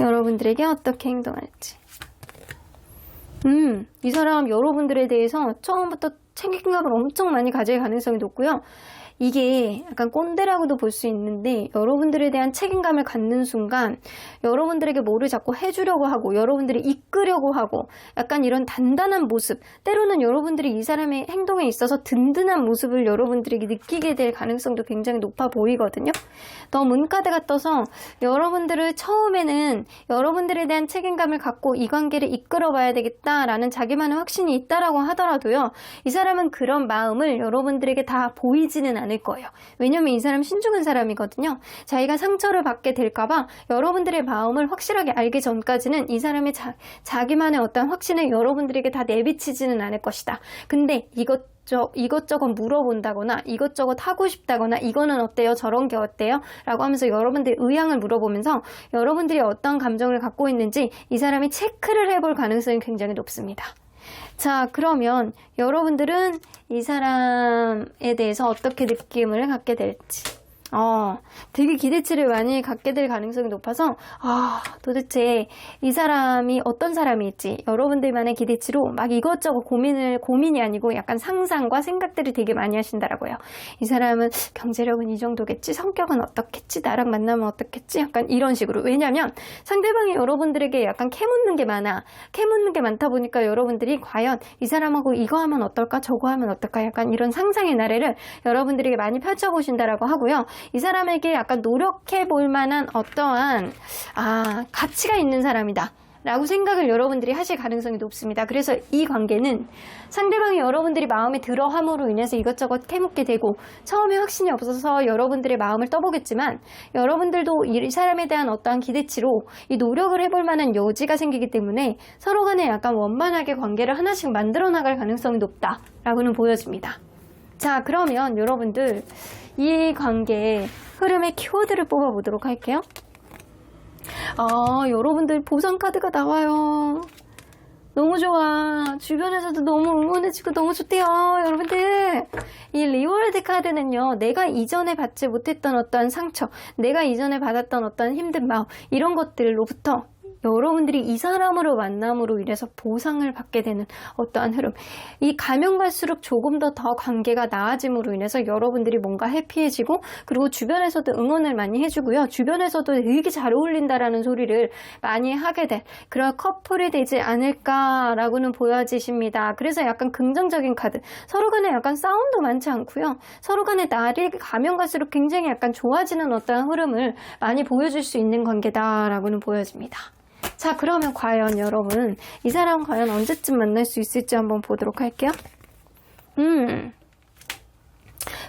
여러분들에게 어떻게 행동할지. 이 사람 여러분들에 대해서 처음부터 책임감을 엄청 많이 가질 가능성이 높고요. 이게 약간 꼰대라고도 볼 수 있는데 여러분들에 대한 책임감을 갖는 순간 여러분들에게 뭐를 자꾸 해주려고 하고 여러분들이 이끌려고 하고 약간 이런 단단한 모습, 때로는 여러분들이 이 사람의 행동에 있어서 든든한 모습을 여러분들에게 느끼게 될 가능성도 굉장히 높아 보이거든요. 더 문카드가 떠서 여러분들을 처음에는 여러분들에 대한 책임감을 갖고 이 관계를 이끌어봐야 되겠다라는 자기만의 확신이 있다라고 하더라도요. 이 사람은 그런 마음을 여러분들에게 다 보이지는 않을 거예요. 왜냐면 이 사람 신중한 사람이거든요. 자기가 상처를 받게 될까봐 여러분들의 마음을 확실하게 알기 전까지는 이 사람의 자기만의 어떤 확신을 여러분들에게 다 내비치지는 않을 것이다. 근데 이것저것 물어본다거나 이것저것 하고 싶다거나 이거는 어때요? 저런 게 어때요? 라고 하면서 여러분들의 의향을 물어보면서 여러분들이 어떤 감정을 갖고 있는지 이 사람이 체크를 해볼 가능성이 굉장히 높습니다. 자, 그러면 여러분들은 이 사람에 대해서 어떻게 느낌을 갖게 될지 되게 기대치를 많이 갖게 될 가능성이 높아서 도대체 이 사람이 어떤 사람일지 여러분들만의 기대치로 막 이것저것 고민이 아니고 약간 상상과 생각들을 되게 많이 하신다라고요. 이 사람은 경제력은 이 정도겠지, 성격은 어떻겠지, 나랑 만나면 어떻겠지, 약간 이런 식으로. 왜냐면 상대방이 여러분들에게 약간 캐묻는 게 많다 보니까 여러분들이 과연 이 사람하고 이거 하면 어떨까, 저거 하면 어떨까, 약간 이런 상상의 나래를 여러분들에게 많이 펼쳐보신다라고 하고요. 이 사람에게 약간 노력해 볼 만한 어떠한 가치가 있는 사람이다 라고 생각을 여러분들이 하실 가능성이 높습니다. 그래서 이 관계는 상대방이 여러분들이 마음에 들어 함으로 인해서 이것저것 캐묻게 되고 처음에 확신이 없어서 여러분들의 마음을 떠보겠지만 여러분들도 이 사람에 대한 어떠한 기대치로 이 노력을 해볼 만한 여지가 생기기 때문에 서로 간에 약간 원만하게 관계를 하나씩 만들어 나갈 가능성이 높다라고는 보여집니다. 자, 그러면 여러분들 이 관계의 흐름의 키워드를 뽑아보도록 할게요. 여러분들 보상 카드가 나와요. 너무 좋아. 주변에서도 너무 응원해주고 너무 좋대요. 여러분들, 이 리월드 카드는요, 내가 이전에 받지 못했던 어떤 상처, 내가 이전에 받았던 어떤 힘든 마음, 이런 것들로부터 여러분들이 이 사람으로 만남으로 인해서 보상을 받게 되는 어떠한 흐름. 이 가면 갈수록 조금 더 관계가 나아짐으로 인해서 여러분들이 뭔가 해피해지고, 그리고 주변에서도 응원을 많이 해주고요. 주변에서도 되게 잘 어울린다라는 소리를 많이 하게 될 그런 커플이 되지 않을까라고는 보여지십니다. 그래서 약간 긍정적인 카드. 서로 간에 약간 싸움도 많지 않고요. 서로 간에 날이 가면 갈수록 굉장히 약간 좋아지는 어떠한 흐름을 많이 보여줄 수 있는 관계다라고는 보여집니다. 자, 그러면 과연 여러분, 이 사람 과연 언제쯤 만날 수 있을지 한번 보도록 할게요.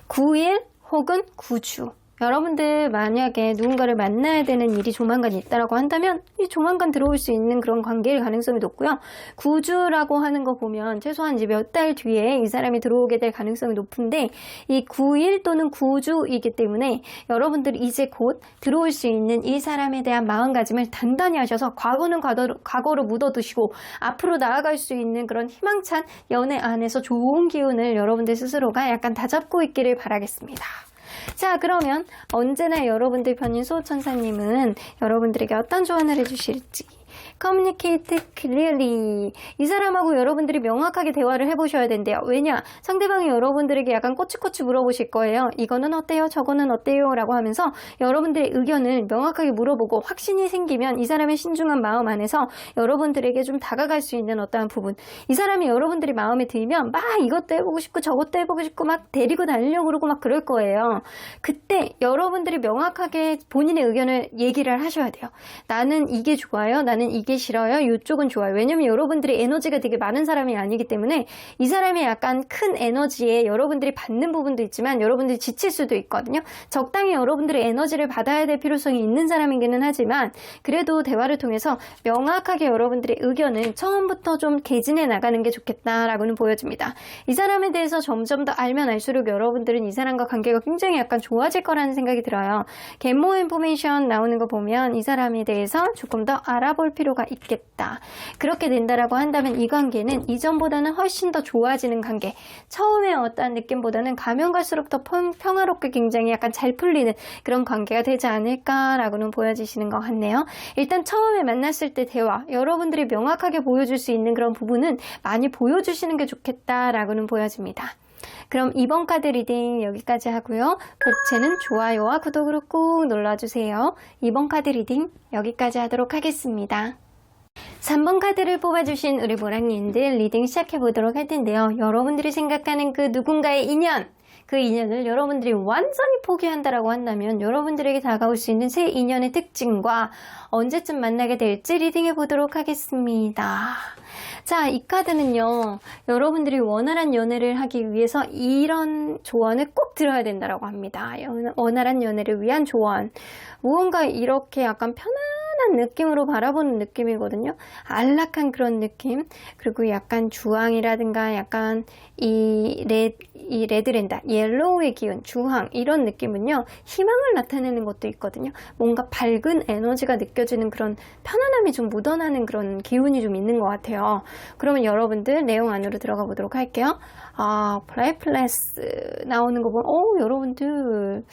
9일 혹은 9주. 여러분들 만약에 누군가를 만나야 되는 일이 조만간 있다라고 한다면 이 조만간 들어올 수 있는 그런 관계일 가능성이 높고요. 9주라고 하는 거 보면 최소한 이제 몇 달 뒤에 이 사람이 들어오게 될 가능성이 높은데, 이 9일 또는 9주이기 때문에 여러분들이 이제 곧 들어올 수 있는 이 사람에 대한 마음가짐을 단단히 하셔서 과거는 과거로 묻어두시고 앞으로 나아갈 수 있는 그런 희망찬 연애 안에서 좋은 기운을 여러분들 스스로가 약간 다잡고 있기를 바라겠습니다. 자, 그러면 언제나 여러분들 편인 소천사님은 여러분들에게 어떤 조언을 해주실지, communicate clearly. 이 사람하고 여러분들이 명확하게 대화를 해보셔야 된대요. 왜냐? 상대방이 여러분들에게 약간 꼬치꼬치 물어보실 거예요. 이거는 어때요? 저거는 어때요? 라고 하면서 여러분들의 의견을 명확하게 물어보고, 확신이 생기면 이 사람의 신중한 마음 안에서 여러분들에게 좀 다가갈 수 있는 어떠한 부분, 이 사람이 여러분들이 마음에 들면 막 이것도 해보고 싶고 저것도 해보고 싶고 막 데리고 다니려고 그러고 막 그럴 거예요. 그때 여러분들이 명확하게 본인의 의견을 얘기를 하셔야 돼요. 나는 이게 좋아요. 나는 이게 싫어요. 이쪽은 좋아요. 왜냐면 여러분들이 에너지가 되게 많은 사람이 아니기 때문에 이 사람이 약간 큰 에너지에 여러분들이 받는 부분도 있지만 여러분들이 지칠 수도 있거든요. 적당히 여러분들의 에너지를 받아야 될 필요성이 있는 사람이기는 하지만, 그래도 대화를 통해서 명확하게 여러분들의 의견을 처음부터 좀 개진해 나가는 게 좋겠다라고는 보여집니다. 이 사람에 대해서 점점 더 알면 알수록 여러분들은 이 사람과 관계가 굉장히 약간 좋아질 거라는 생각이 들어요. Get more information 나오는 거 보면 이 사람에 대해서 조금 더 알아볼 필요가 있겠다. 그렇게 된다라고 한다면 이 관계는 이전보다는 훨씬 더 좋아지는 관계, 처음에 어떠한 느낌보다는 가면 갈수록 더 평화롭게 굉장히 약간 잘 풀리는 그런 관계가 되지 않을까라고는 보여지시는 것 같네요. 일단 처음에 만났을 때 대화, 여러분들이 명확하게 보여줄 수 있는 그런 부분은 많이 보여주시는 게 좋겠다라고는 보여집니다. 그럼 이번 카드 리딩 여기까지 하고요. 복채는 좋아요와 구독으로 꾹 눌러주세요. 이번 카드 리딩 여기까지 하도록 하겠습니다. 3번 카드를 뽑아주신 우리 보랑님들 리딩 시작해보도록 할 텐데요. 여러분들이 생각하는 그 누군가의 인연, 그 인연을 여러분들이 완전히 포기한다라고 한다면 여러분들에게 다가올 수 있는 새 인연의 특징과 언제쯤 만나게 될지 리딩해 보도록 하겠습니다. 자, 이 카드는요, 여러분들이 원활한 연애를 하기 위해서 이런 조언을 꼭 들어야 된다라고 합니다. 원활한 연애를 위한 조언. 무언가 이렇게 약간 편안한 느낌으로 바라보는 느낌이거든요. 안락한 그런 느낌. 그리고 약간 주황이라든가 약간 이 레드랜다, 옐로우의 기운, 주황, 이런 느낌은요, 희망을 나타내는 것도 있거든요. 뭔가 밝은 에너지가 느껴지는 그런 편안함이 좀 묻어나는 그런 기운이 좀 있는 것 같아요. 그러면 여러분들 내용 안으로 들어가 보도록 할게요. 플레이플레스 나오는 거 보면, 여러분들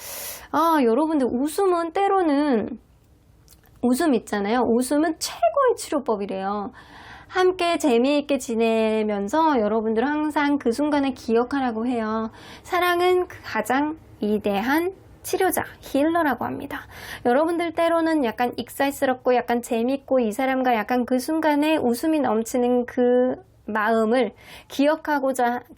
웃음은 때로는, 웃음 있잖아요. 웃음은 최고의 치료법이래요. 함께 재미있게 지내면서 여러분들 항상 그 순간을 기억하라고 해요. 사랑은 가장 위대한 치료자, 힐러라고 합니다. 여러분들 때로는 약간 익살스럽고 약간 재밌고 이 사람과 약간 그 순간에 웃음이 넘치는 그 마음을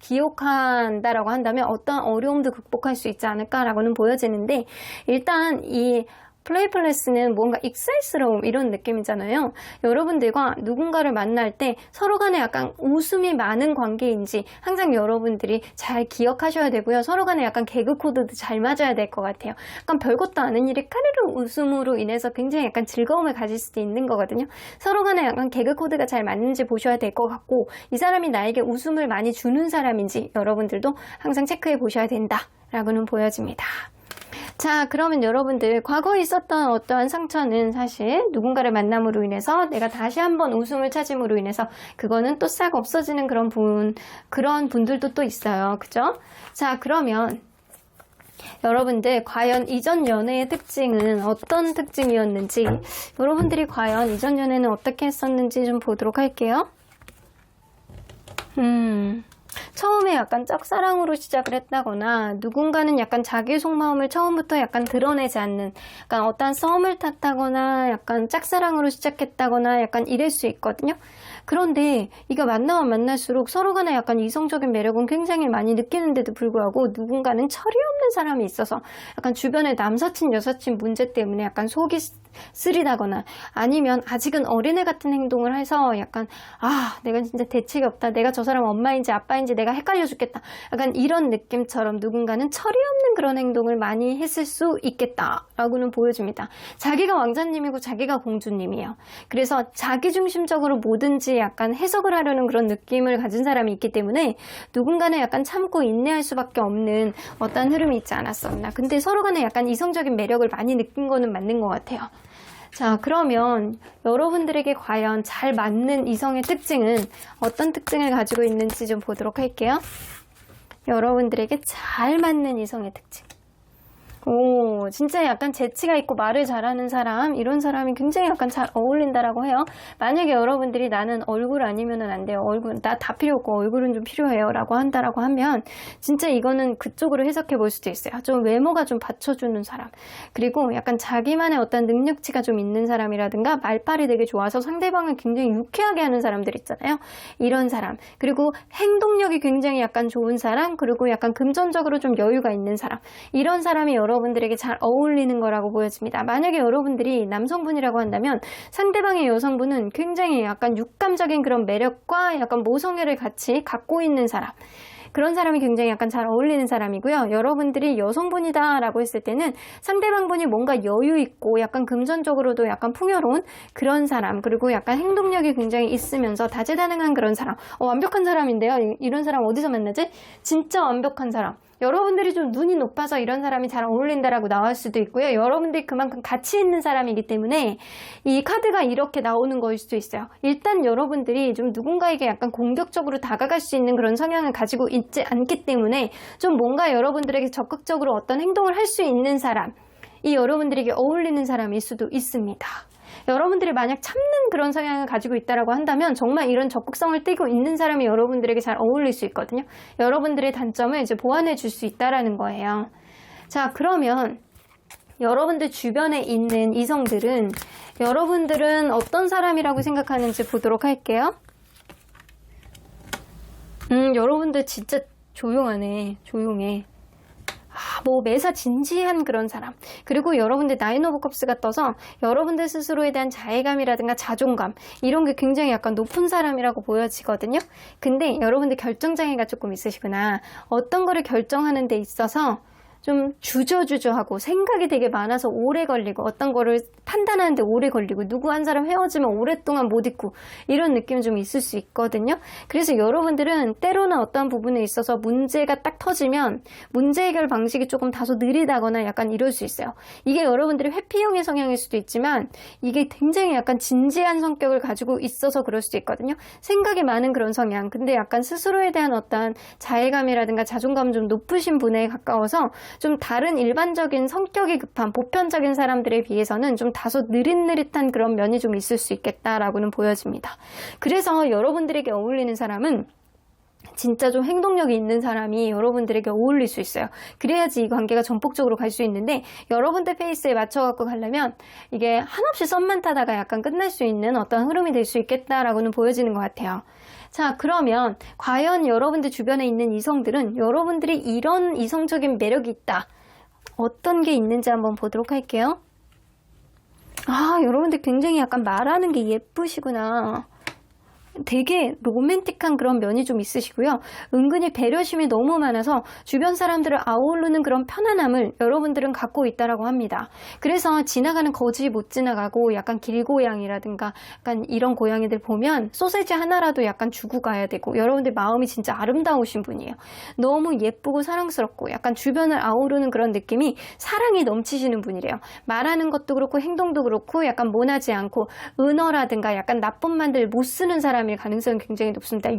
기억한다라고 한다면 어떤 어려움도 극복할 수 있지 않을까라고는 보여지는데, 일단 이 플레이플레스는 뭔가 익살스러움 이런 느낌이잖아요. 여러분들과 누군가를 만날 때 서로 간에 약간 웃음이 많은 관계인지 항상 여러분들이 잘 기억하셔야 되고요. 서로 간에 약간 개그 코드도 잘 맞아야 될 것 같아요. 약간 별것도 아닌 일이 까르르 웃음으로 인해서 굉장히 약간 즐거움을 가질 수도 있는 거거든요. 서로 간에 약간 개그 코드가 잘 맞는지 보셔야 될 것 같고, 이 사람이 나에게 웃음을 많이 주는 사람인지 여러분들도 항상 체크해 보셔야 된다라고는 보여집니다. 자, 그러면 여러분들 과거에 있었던 어떠한 상처는 사실 누군가를 만남으로 인해서 내가 다시 한번 웃음을 찾음으로 인해서 그거는 또 싹 없어지는 그런 분들도 또 있어요. 그죠? 자, 그러면 여러분들 과연 이전 연애의 특징은 어떤 특징이었는지, 여러분들이 과연 이전 연애는 어떻게 했었는지 좀 보도록 할게요. 처음에 약간 짝사랑으로 시작을 했다거나 누군가는 약간 자기 속마음을 처음부터 약간 드러내지 않는, 약간 어떠한 썸을 탔다거나 약간 짝사랑으로 시작했다거나 약간 이럴 수 있거든요. 그런데 이거 만나면 만날수록 서로 간에 약간 이성적인 매력은 굉장히 많이 느끼는데도 불구하고 누군가는 철이 없는 사람이 있어서 약간 주변에 남사친 여사친 문제 때문에 약간 속이 쓰리다거나 아니면 아직은 어린애 같은 행동을 해서 약간 내가 진짜 대책이 없다, 내가 저 사람 엄마인지 아빠인지 내가 헷갈려 죽겠다, 약간 이런 느낌처럼 누군가는 철이 없는 그런 행동을 많이 했을 수 있겠다라고는 보여줍니다. 자기가 왕자님이고 자기가 공주님이에요. 그래서 자기중심적으로 뭐든지 약간 해석을 하려는 그런 느낌을 가진 사람이 있기 때문에 누군가는 약간 참고 인내할 수밖에 없는 어떤 흐름이 있지 않았었나. 근데 서로 간에 약간 이성적인 매력을 많이 느낀 거는 맞는 것 같아요. 자, 그러면 여러분들에게 과연 잘 맞는 이성의 특징은 어떤 특징을 가지고 있는지 좀 보도록 할게요. 여러분들에게 잘 맞는 이성의 특징. 진짜 약간 재치가 있고 말을 잘하는 사람, 이런 사람이 굉장히 약간 잘 어울린다라고 해요. 만약에 여러분들이 나는 얼굴 아니면은 안 돼요, 얼굴 나 다 필요 없고 얼굴은 좀 필요해요 라고 한다라고 하면 진짜 이거는 그쪽으로 해석해 볼 수도 있어요. 좀 외모가 좀 받쳐주는 사람, 그리고 약간 자기만의 어떤 능력치가 좀 있는 사람이라든가 말빨이 되게 좋아서 상대방을 굉장히 유쾌하게 하는 사람들 있잖아요. 이런 사람, 그리고 행동력이 굉장히 약간 좋은 사람, 그리고 약간 금전적으로 좀 여유가 있는 사람, 이런 사람이 여러분들에게 잘 어울리는 거라고 보여집니다. 만약에 여러분들이 남성분이라고 한다면 상대방의 여성분은 굉장히 약간 육감적인 그런 매력과 약간 모성애를 같이 갖고 있는 사람, 그런 사람이 굉장히 약간 잘 어울리는 사람이고요. 여러분들이 여성분이다 라고 했을 때는 상대방분이 뭔가 여유 있고 약간 금전적으로도 약간 풍요로운 그런 사람, 그리고 약간 행동력이 굉장히 있으면서 다재다능한 그런 사람, 완벽한 사람인데요. 이런 사람 어디서 만나지? 진짜 완벽한 사람. 여러분들이 좀 눈이 높아서 이런 사람이 잘 어울린다라고 나올 수도 있고요. 여러분들이 그만큼 가치 있는 사람이기 때문에 이 카드가 이렇게 나오는 거일 수도 있어요. 일단 여러분들이 좀 누군가에게 약간 공격적으로 다가갈 수 있는 그런 성향을 가지고 있지 않기 때문에 좀 뭔가 여러분들에게 적극적으로 어떤 행동을 할 수 있는 사람, 이 여러분들에게 어울리는 사람일 수도 있습니다. 여러분들이 만약 참는 그런 성향을 가지고 있다라고 한다면 정말 이런 적극성을 띠고 있는 사람이 여러분들에게 잘 어울릴 수 있거든요. 여러분들의 단점을 이제 보완해 줄 수 있다라는 거예요. 자, 그러면 여러분들 주변에 있는 이성들은 여러분들은 어떤 사람이라고 생각하는지 보도록 할게요. 여러분들 진짜 조용하네. 조용해. 매사 진지한 그런 사람, 그리고 여러분들 나인 오브 컵스가 떠서 여러분들 스스로에 대한 자애감이라든가 자존감, 이런 게 굉장히 약간 높은 사람이라고 보여지거든요. 근데 여러분들 결정장애가 조금 있으시구나. 어떤 거를 결정하는 데 있어서 좀 주저주저하고 생각이 되게 많아서 오래 걸리고, 어떤 거를 판단하는데 오래 걸리고, 누구 한 사람 헤어지면 오랫동안 못 있고, 이런 느낌이 좀 있을 수 있거든요. 그래서 여러분들은 때로는 어떤 부분에 있어서 문제가 딱 터지면 문제 해결 방식이 조금 다소 느리다거나 약간 이럴 수 있어요. 이게 여러분들이 회피형의 성향일 수도 있지만 이게 굉장히 약간 진지한 성격을 가지고 있어서 그럴 수도 있거든요. 생각이 많은 그런 성향, 근데 약간 스스로에 대한 어떤 자애감이라든가 자존감 좀 높으신 분에 가까워서 좀 다른 일반적인 성격이 급한 보편적인 사람들에 비해서는 좀 다소 느릿느릿한 그런 면이 좀 있을 수 있겠다라고는 보여집니다. 그래서 여러분들에게 어울리는 사람은 진짜 좀 행동력이 있는 사람이 여러분들에게 어울릴 수 있어요. 그래야지 이 관계가 전폭적으로 갈 수 있는데, 여러분들 페이스에 맞춰갖고 가려면 이게 한없이 썸만 타다가 약간 끝날 수 있는 어떤 흐름이 될 수 있겠다라고는 보여지는 것 같아요. 자, 그러면 과연 여러분들 주변에 있는 이성들은 여러분들이 이런 이성적인 매력이 있다, 어떤 게 있는지 한번 보도록 할게요. 여러분들 굉장히 약간 말하는 게 예쁘시구나. 되게 로맨틱한 그런 면이 좀 있으시고요. 은근히 배려심이 너무 많아서 주변 사람들을 아우르는 그런 편안함을 여러분들은 갖고 있다라고 합니다. 그래서 지나가는 거지 못 지나가고 약간 길고양이라든가 약간 이런 고양이들 보면 소세지 하나라도 약간 주고 가야 되고, 여러분들 마음이 진짜 아름다우신 분이에요. 너무 예쁘고 사랑스럽고 약간 주변을 아우르는 그런 느낌이 사랑이 넘치시는 분이래요. 말하는 것도 그렇고 행동도 그렇고 약간 모나지 않고 은어라든가 약간 나쁜 말들 못 쓰는 사람일 가능성이 굉장히 높습니다.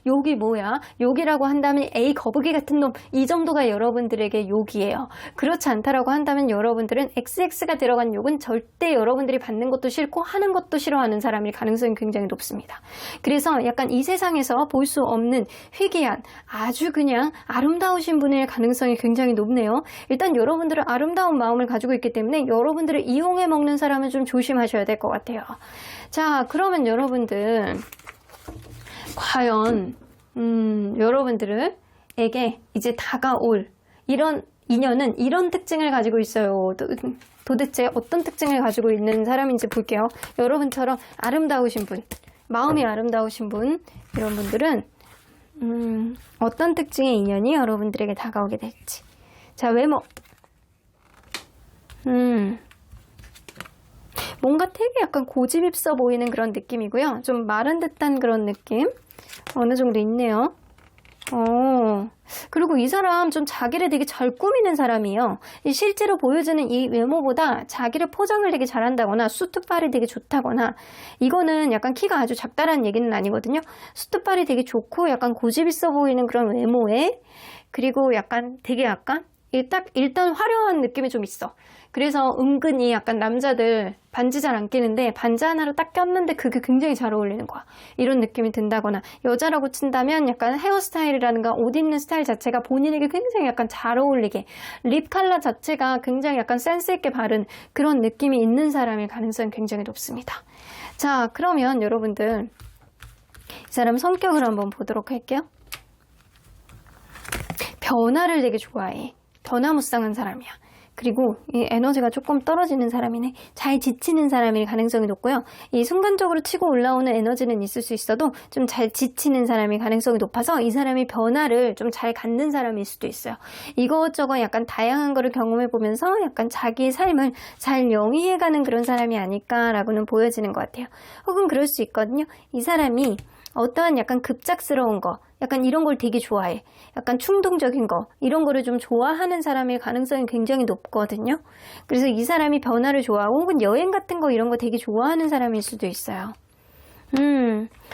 욕이 뭐야? 욕이라고 한다면 에이 거북이 같은 놈, 이 정도가 여러분들에게 욕이에요. 그렇지 않다라고 한다면 여러분들은 XX가 들어간 욕은 절대 여러분들이 받는 것도 싫고 하는 것도 싫어하는 사람일 가능성이 굉장히 높습니다. 그래서 약간 이 세상에서 볼 수 없는 희귀한 아주 그냥 아름다우신 분일 가능성이 굉장히 높네요. 일단 여러분들은 아름다운 마음을 가지고 있기 때문에 여러분들을 이용해 먹는 사람은 좀 조심하셔야 될 것 같아요. 자, 그러면 여러분들 과연 여러분들에게 이제 다가올 이런 인연은 이런 특징을 가지고 있어요. 도대체 어떤 특징을 가지고 있는 사람인지 볼게요. 여러분처럼 아름다우신 분, 마음이 아름다우신 분, 이런 분들은 어떤 특징의 인연이 여러분들에게 다가오게 될지. 자, 외모. 뭔가 되게 약간 고집 있어 보이는 그런 느낌이고요. 좀 마른 듯한 그런 느낌 어느 정도 있네요. 그리고 이 사람 좀 자기를 되게 잘 꾸미는 사람이에요. 실제로 보여주는 이 외모보다 자기를 포장을 되게 잘한다거나 수트빨이 되게 좋다거나, 이거는 약간 키가 아주 작다라는 얘기는 아니거든요. 수트빨이 되게 좋고 약간 고집 있어 보이는 그런 외모에, 그리고 약간 되게 약간 일단 화려한 느낌이 좀 있어. 그래서 은근히 약간 남자들 반지 잘 안 끼는데 반지 하나로 딱 꼈는데 그게 굉장히 잘 어울리는 거야. 이런 느낌이 든다거나, 여자라고 친다면 약간 헤어스타일이라든가 옷 입는 스타일 자체가 본인에게 굉장히 약간 잘 어울리게, 립 컬러 자체가 굉장히 약간 센스 있게 바른 그런 느낌이 있는 사람일 가능성이 굉장히 높습니다. 자, 그러면 여러분들 이 사람 성격을 한번 보도록 할게요. 변화를 되게 좋아해. 변화무쌍한 사람이야. 그리고 이 에너지가 조금 떨어지는 사람이네. 잘 지치는 사람일 가능성이 높고요. 이 순간적으로 치고 올라오는 에너지는 있을 수 있어도 좀 잘 지치는 사람일 가능성이 높아서 이 사람이 변화를 좀 잘 갖는 사람일 수도 있어요. 이것저것 약간 다양한 거를 경험해보면서 약간 자기 삶을 잘 영위해가는 그런 사람이 아닐까라고는 보여지는 것 같아요. 혹은 그럴 수 있거든요. 이 사람이 어떠한 약간 급작스러운 거, 약간 이런 걸 되게 좋아해. 약간 충동적인 거, 이런 거를 좀 좋아하는 사람일 가능성이 굉장히 높거든요. 그래서 이 사람이 변화를 좋아하고 혹은 여행 같은 거 이런 거 되게 좋아하는 사람일 수도 있어요.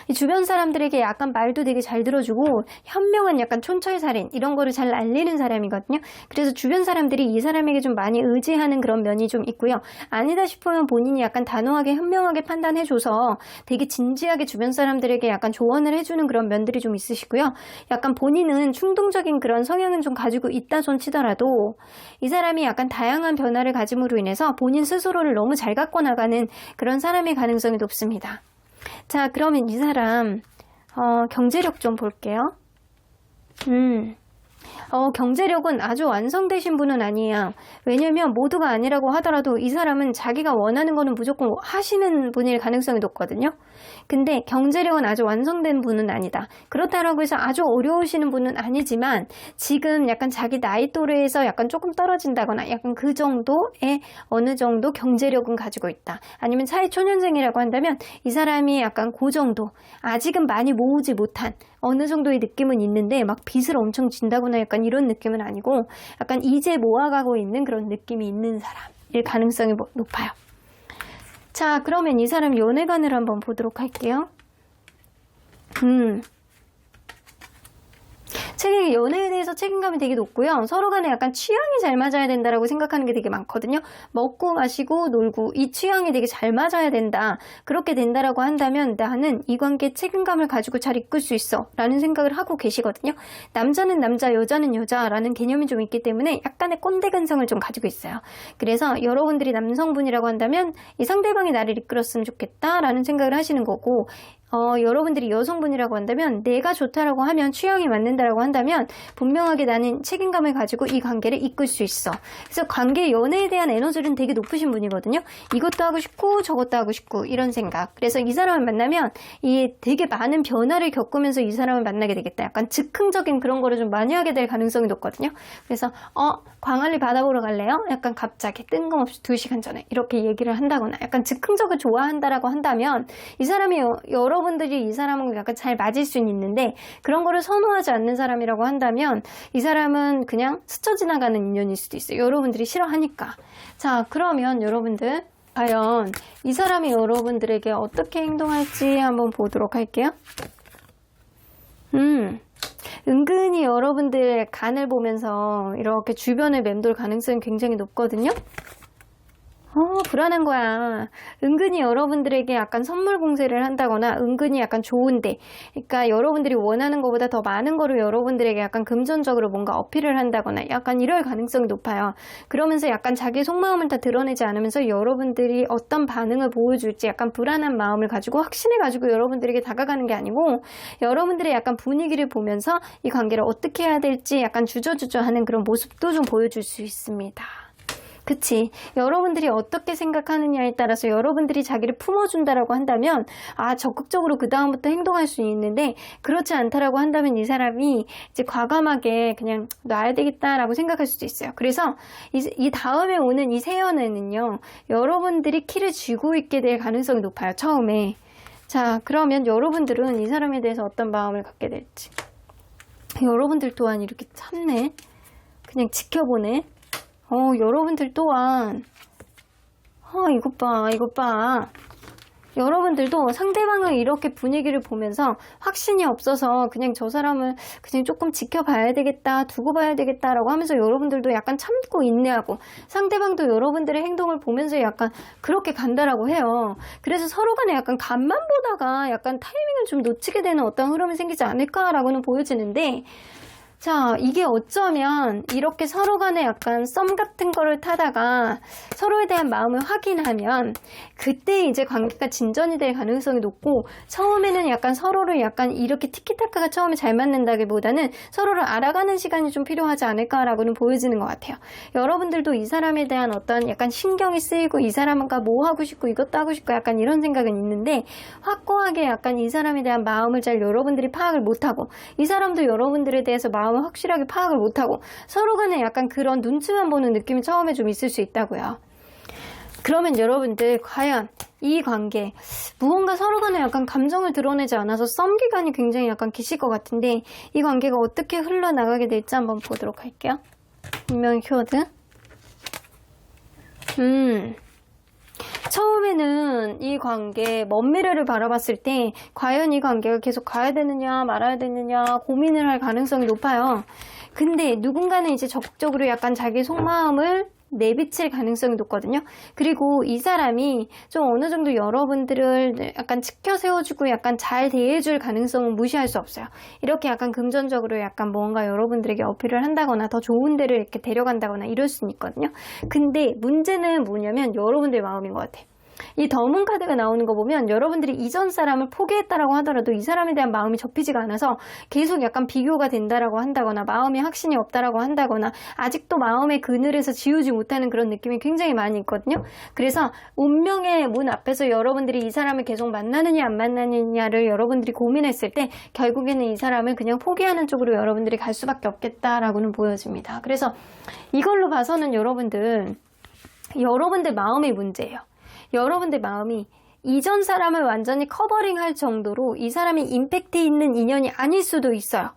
이 주변 사람들에게 약간 말도 되게 잘 들어주고 현명한 약간 촌철살인 이런 거를 잘 알리는 사람이거든요. 그래서 주변 사람들이 이 사람에게 좀 많이 의지하는 그런 면이 좀 있고요. 아니다 싶으면 본인이 약간 단호하게 현명하게 판단해줘서 되게 진지하게 주변 사람들에게 약간 조언을 해주는 그런 면들이 좀 있으시고요. 약간 본인은 충동적인 그런 성향은 좀 가지고 있다 손 치더라도 이 사람이 약간 다양한 변화를 가짐으로 인해서 본인 스스로를 너무 잘 갖고 나가는 그런 사람의 가능성이 높습니다. 자, 그러면 이 사람 경제력 좀 볼게요. 경제력은 아주 완성되신 분은 아니에요. 왜냐면 모두가 아니라고 하더라도 이 사람은 자기가 원하는 거는 무조건 하시는 분일 가능성이 높거든요. 근데 경제력은 아주 완성된 분은 아니다. 그렇다고 해서 아주 어려우시는 분은 아니지만 지금 약간 자기 나이 또래에서 약간 조금 떨어진다거나 약간 그 정도의 어느 정도 경제력은 가지고 있다. 아니면 사회초년생이라고 한다면 이 사람이 약간 그 정도, 아직은 많이 모으지 못한 어느 정도의 느낌은 있는데 막 빚을 엄청 진다거나 약간 이런 느낌은 아니고 약간 이제 모아가고 있는 그런 느낌이 있는 사람일 가능성이 높아요. 자, 그러면 이 사람 연애관을 한번 보도록 할게요. 연애에 대해서 책임감이 되게 높고요. 서로 간에 약간 취향이 잘 맞아야 된다라고 생각하는 게 되게 많거든요. 먹고 마시고 놀고 이 취향이 되게 잘 맞아야 된다. 그렇게 된다라고 한다면 나는 이 관계에 책임감을 가지고 잘 이끌 수 있어 라는 생각을 하고 계시거든요. 남자는 남자, 여자는 여자라는 개념이 좀 있기 때문에 약간의 꼰대 근성을 좀 가지고 있어요. 그래서 여러분들이 남성분이라고 한다면 이 상대방이 나를 이끌었으면 좋겠다라는 생각을 하시는 거고, 여러분들이 여성분이라고 한다면, 내가 좋다라고 하면, 취향이 맞는다라고 한다면 분명하게 나는 책임감을 가지고 이 관계를 이끌 수 있어. 그래서 관계, 연애에 대한 에너지는 되게 높으신 분이거든요. 이것도 하고 싶고 저것도 하고 싶고 이런 생각. 그래서 이 사람을 만나면 이 되게 많은 변화를 겪으면서 이 사람을 만나게 되겠다. 약간 즉흥적인 그런 거를 좀 많이 하게 될 가능성이 높거든요. 그래서 광안리 바다 보러 갈래요? 약간 갑자기 뜬금없이 2시간 전에 이렇게 얘기를 한다거나, 약간 즉흥적으로 좋아한다라고 한다면 이 사람이 여러분들이 이 사람은 약간 잘 맞을 수는 있는데, 그런 거를 선호하지 않는 사람이라고 한다면 이 사람은 그냥 스쳐 지나가는 인연일 수도 있어요. 여러분들이 싫어하니까. 자, 그러면 여러분들 과연 이 사람이 여러분들에게 어떻게 행동할지 한번 보도록 할게요. 은근히 여러분들 간을 보면서 이렇게 주변을 맴돌 가능성이 굉장히 높거든요. 불안한 거야. 은근히 여러분들에게 약간 선물 공세를 한다거나, 은근히 약간 좋은데, 그러니까 여러분들이 원하는 것보다 더 많은 거를 여러분들에게 약간 금전적으로 뭔가 어필을 한다거나, 약간 이럴 가능성이 높아요. 그러면서 약간 자기 속마음을 다 드러내지 않으면서 여러분들이 어떤 반응을 보여줄지 약간 불안한 마음을 가지고, 확신해가지고 여러분들에게 다가가는 게 아니고, 여러분들의 약간 분위기를 보면서 이 관계를 어떻게 해야 될지 약간 주저주저 하는 그런 모습도 좀 보여줄 수 있습니다. 그치. 여러분들이 어떻게 생각하느냐에 따라서 여러분들이 자기를 품어준다라고 한다면, 적극적으로 그 다음부터 행동할 수 있는데, 그렇지 않다라고 한다면 이 사람이 이제 과감하게 그냥 놔야 되겠다라고 생각할 수도 있어요. 그래서 이 다음에 오는 이 세연에는요, 여러분들이 키를 쥐고 있게 될 가능성이 높아요. 처음에. 자, 그러면 여러분들은 이 사람에 대해서 어떤 마음을 갖게 될지. 여러분들 또한 이렇게 참네. 그냥 지켜보네. 여러분들 또한, 이것 봐. 여러분들도 상대방을 이렇게 분위기를 보면서 확신이 없어서 그냥 저 사람을 그냥 조금 지켜봐야 되겠다, 두고 봐야 되겠다라고 하면서 여러분들도 약간 참고 인내하고, 상대방도 여러분들의 행동을 보면서 약간 그렇게 간다라고 해요. 그래서 서로 간에 약간 간만 보다가 약간 타이밍을 좀 놓치게 되는 어떤 흐름이 생기지 않을까라고는 보여지는데, 자, 이게 어쩌면 이렇게 서로 간에 약간 썸 같은 거를 타다가 서로에 대한 마음을 확인하면 그때 이제 관계가 진전이 될 가능성이 높고, 처음에는 약간 서로를 약간 이렇게 티키타카가 처음에 잘 맞는다기보다는 서로를 알아가는 시간이 좀 필요하지 않을까라고는 보여지는 것 같아요. 여러분들도 이 사람에 대한 어떤 약간 신경이 쓰이고, 이 사람과 뭐 하고 싶고 이것도 하고 싶고 약간 이런 생각은 있는데, 확고하게 약간 이 사람에 대한 마음을 잘 여러분들이 파악을 못하고, 이 사람도 여러분들에 대해서 마음을 확실하게 파악을 못하고, 서로 간에 약간 그런 눈치만 보는 느낌이 처음에 좀 있을 수 있다고요. 그러면 여러분들 과연 이 관계, 무언가 서로 간에 약간 감정을 드러내지 않아서 썸 기간이 굉장히 약간 기실 것 같은데, 이 관계가 어떻게 흘러나가게 될지 한번 보도록 할게요. 분명히 키워드. 처음에는 이 관계, 먼 미래를 바라봤을 때 과연 이 관계가 계속 가야 되느냐 말아야 되느냐 고민을 할 가능성이 높아요. 근데 누군가는 이제 적극적으로 약간 자기 속마음을 내비칠 가능성이 높거든요. 그리고 이 사람이 좀 어느 정도 여러분들을 약간 지켜 세워주고 약간 잘 대해줄 가능성은 무시할 수 없어요. 이렇게 약간 금전적으로 약간 뭔가 여러분들에게 어필을 한다거나 더 좋은 데를 이렇게 데려간다거나 이럴 수는 있거든요. 근데 문제는 뭐냐면 여러분들 마음인 것 같아요. 이 더문 카드가 나오는 거 보면 여러분들이 이전 사람을 포기했다라고 하더라도 이 사람에 대한 마음이 접히지가 않아서 계속 약간 비교가 된다라고 한다거나, 마음에 확신이 없다라고 한다거나, 아직도 마음의 그늘에서 지우지 못하는 그런 느낌이 굉장히 많이 있거든요. 그래서 운명의 문 앞에서 여러분들이 이 사람을 계속 만나느냐 안 만나느냐를 여러분들이 고민했을 때 결국에는 이 사람을 그냥 포기하는 쪽으로 여러분들이 갈 수밖에 없겠다라고는 보여집니다. 그래서 이걸로 봐서는 여러분들 마음의 문제예요. 여러분들 마음이 이전 사람을 완전히 커버링할 정도로 이 사람이 임팩트 있는 인연이 아닐 수도 있어요.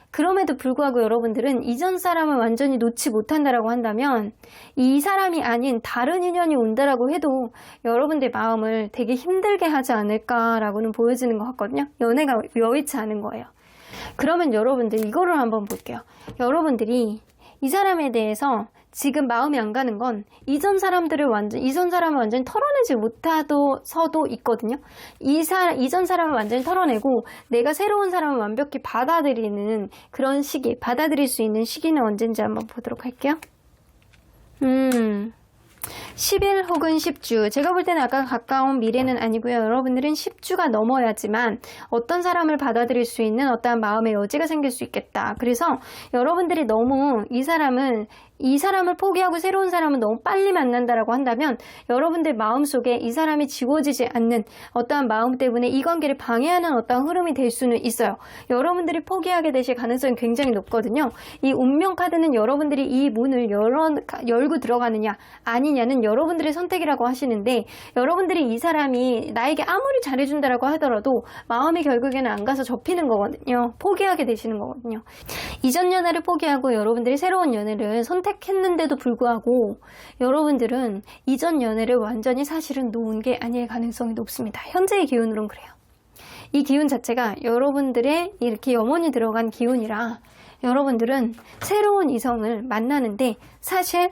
그럼에도 불구하고 여러분들은 이전 사람을 완전히 놓지 못한다라고 한다면, 이 사람이 아닌 다른 인연이 온다라고 해도 여러분들 마음을 되게 힘들게 하지 않을까라고는 보여지는 것 같거든요. 연애가 여의치 않은 거예요. 그러면 여러분들 이거를 한번 볼게요. 여러분들이 이 사람에 대해서 지금 마음이 안 가는 건 이전 사람을 완전히 털어내지 못하서도 있거든요. 이전 사람을 완전히 털어내고 내가 새로운 사람을 완벽히 받아들이는 그런 시기, 받아들일 수 있는 시기는 언제인지 한번 보도록 할게요. 10일 혹은 10주. 제가 볼 때는 아까 가까운 미래는 아니고요. 여러분들은 10주가 넘어야지만 어떤 사람을 받아들일 수 있는 어떠한 마음의 여지가 생길 수 있겠다. 그래서 여러분들이 너무 이 사람을 포기하고 새로운 사람을 너무 빨리 만난다라고 한다면 여러분들 마음속에 이 사람이 지워지지 않는 어떠한 마음 때문에 이 관계를 방해하는 어떠한 흐름이 될 수는 있어요. 여러분들이 포기하게 되실 가능성이 굉장히 높거든요. 이 운명 카드는 여러분들이 이 문을 열고 들어가느냐 아니냐는 여러분들의 선택이라고 하시는데, 여러분들이 이 사람이 나에게 아무리 잘해준다라고 하더라도 마음이 결국에는 안 가서 접히는 거거든요. 포기하게 되시는 거거든요. 이전 연애를 포기하고 여러분들이 새로운 연애를 선택했는데도 불구하고 여러분들은 이전 연애를 완전히 사실은 놓은 게 아닐 가능성이 높습니다. 현재의 기운으로는 그래요. 이 기운 자체가 여러분들의 이렇게 염원이 들어간 기운이라 여러분들은 새로운 이성을 만나는데 사실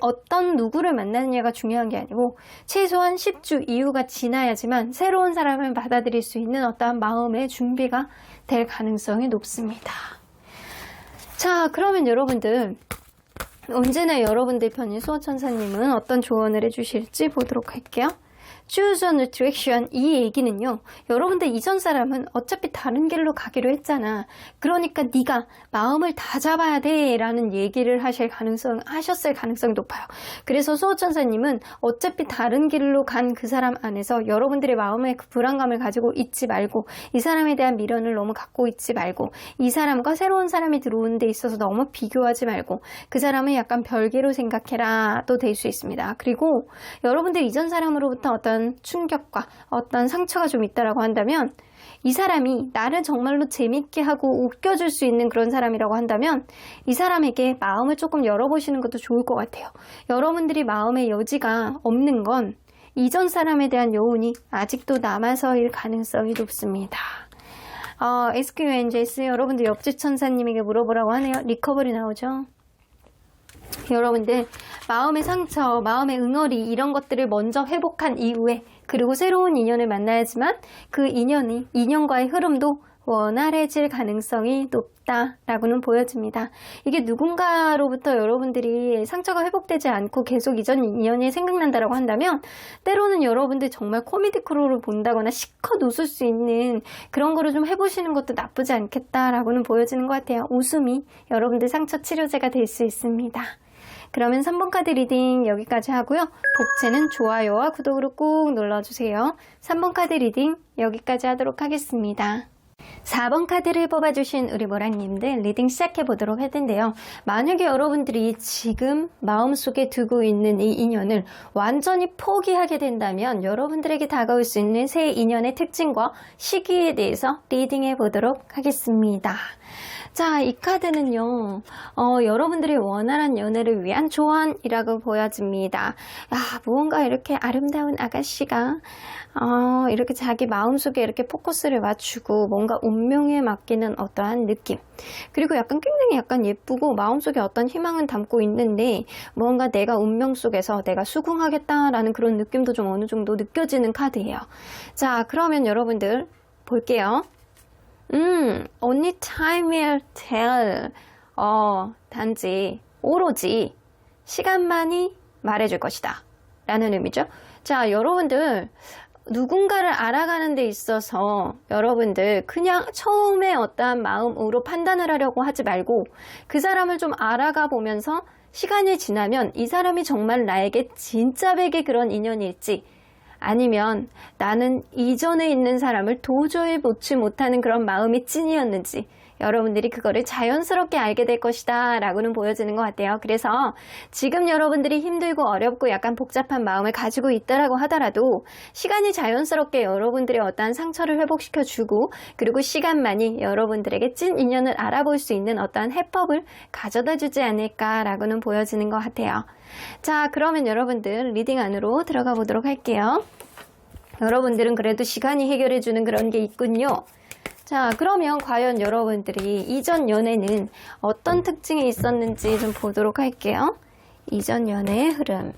어떤 누구를 만나느냐가 중요한 게 아니고 최소한 10주 이후가 지나야지만 새로운 사람을 받아들일 수 있는 어떠한 마음의 준비가 될 가능성이 높습니다. 자, 그러면 여러분들 언제나 여러분들 편인 수호천사님은 어떤 조언을 해주실지 보도록 할게요. Choose a direction. 이 얘기는요, 여러분들 이전 사람은 어차피 다른 길로 가기로 했잖아. 그러니까 네가 마음을 다 잡아야 돼 라는 얘기를 하셨을 가능성이 높아요. 그래서 수호천사님은 어차피 다른 길로 간 그 사람 안에서 여러분들의 마음의 그 불안감을 가지고 있지 말고, 이 사람에 대한 미련을 너무 갖고 있지 말고, 이 사람과 새로운 사람이 들어오는 데 있어서 너무 비교하지 말고 그 사람을 약간 별개로 생각해라 도 될 수 있습니다. 그리고 여러분들 이전 사람으로부터 어떤 충격과 어떤 상처가 좀 있다라고 한다면, 이 사람이 나를 정말로 재밌게 하고 웃겨줄 수 있는 그런 사람이라고 한다면 이 사람에게 마음을 조금 열어보시는 것도 좋을 것 같아요. 여러분들이 마음의 여지가 없는 건 이전 사람에 대한 여운이 아직도 남아서일 가능성이 높습니다. SQNJS 여러분들 옆집 천사님에게 물어보라고 하네요. 리커버리 나오죠? 여러분들 마음의 상처, 마음의 응어리 이런 것들을 먼저 회복한 이후에 그리고 새로운 인연을 만나야지만 그 인연과의 흐름도 원활해질 가능성이 높다라고는 보여집니다. 이게 누군가로부터 여러분들이 상처가 회복되지 않고 계속 이전 인연이 생각난다라고 한다면 때로는 여러분들 정말 코미디 크루를 본다거나 실컷 웃을 수 있는 그런 거를 좀 해보시는 것도 나쁘지 않겠다라고는 보여지는 것 같아요. 웃음이 여러분들 상처 치료제가 될 수 있습니다. 그러면 3번 카드 리딩 여기까지 하고요. 복채는 좋아요와 구독으로 꾹 눌러주세요. 3번 카드 리딩 여기까지 하도록 하겠습니다. 4번 카드를 뽑아주신 우리 모라님들 리딩 시작해보도록 할 텐데요. 만약에 여러분들이 지금 마음속에 두고 있는 이 인연을 완전히 포기하게 된다면 여러분들에게 다가올 수 있는 새 인연의 특징과 시기에 대해서 리딩해보도록 하겠습니다. 자, 이 카드는요, 여러분들이 원활한 연애를 위한 조언이라고 보여집니다. 무언가 이렇게 아름다운 아가씨가 이렇게 자기 마음속에 이렇게 포커스를 맞추고 뭔가 운명에 맡기는 어떠한 느낌, 그리고 굉장히 예쁘고 마음속에 어떤 희망은 담고 있는데 뭔가 내가 운명 속에서 내가 수긍하겠다라는 그런 느낌도 좀 어느 정도 느껴지는 카드예요. 자, 그러면 여러분들 볼게요. Only time will tell. 단지 오로지 시간만이 말해줄 것이다 라는 의미죠. 자, 여러분들 누군가를 알아가는 데 있어서 여러분들 그냥 처음에 어떠한 마음으로 판단을 하려고 하지 말고 그 사람을 좀 알아가 보면서 시간이 지나면 이 사람이 정말 나에게 진짜 백의 그런 인연일지, 아니면 나는 이전에 있는 사람을 도저히 놓지 못하는 그런 마음이 찐이었는지 여러분들이 그거를 자연스럽게 알게 될 것이다 라고는 보여지는 것 같아요. 그래서 지금 여러분들이 힘들고 어렵고 약간 복잡한 마음을 가지고 있다라고 하더라도 시간이 자연스럽게 여러분들의 어떠한 상처를 회복시켜주고, 그리고 시간만이 여러분들에게 찐 인연을 알아볼 수 있는 어떠한 해법을 가져다 주지 않을까라고는 보여지는 것 같아요. 자, 그러면 여러분들 리딩 안으로 들어가 보도록 할게요. 여러분들은 그래도 시간이 해결해주는 그런 게 있군요. 자, 그러면 과연 여러분들이 이전 연애는 어떤 특징이 있었는지 좀 보도록 할게요. 이전 연애의 흐름.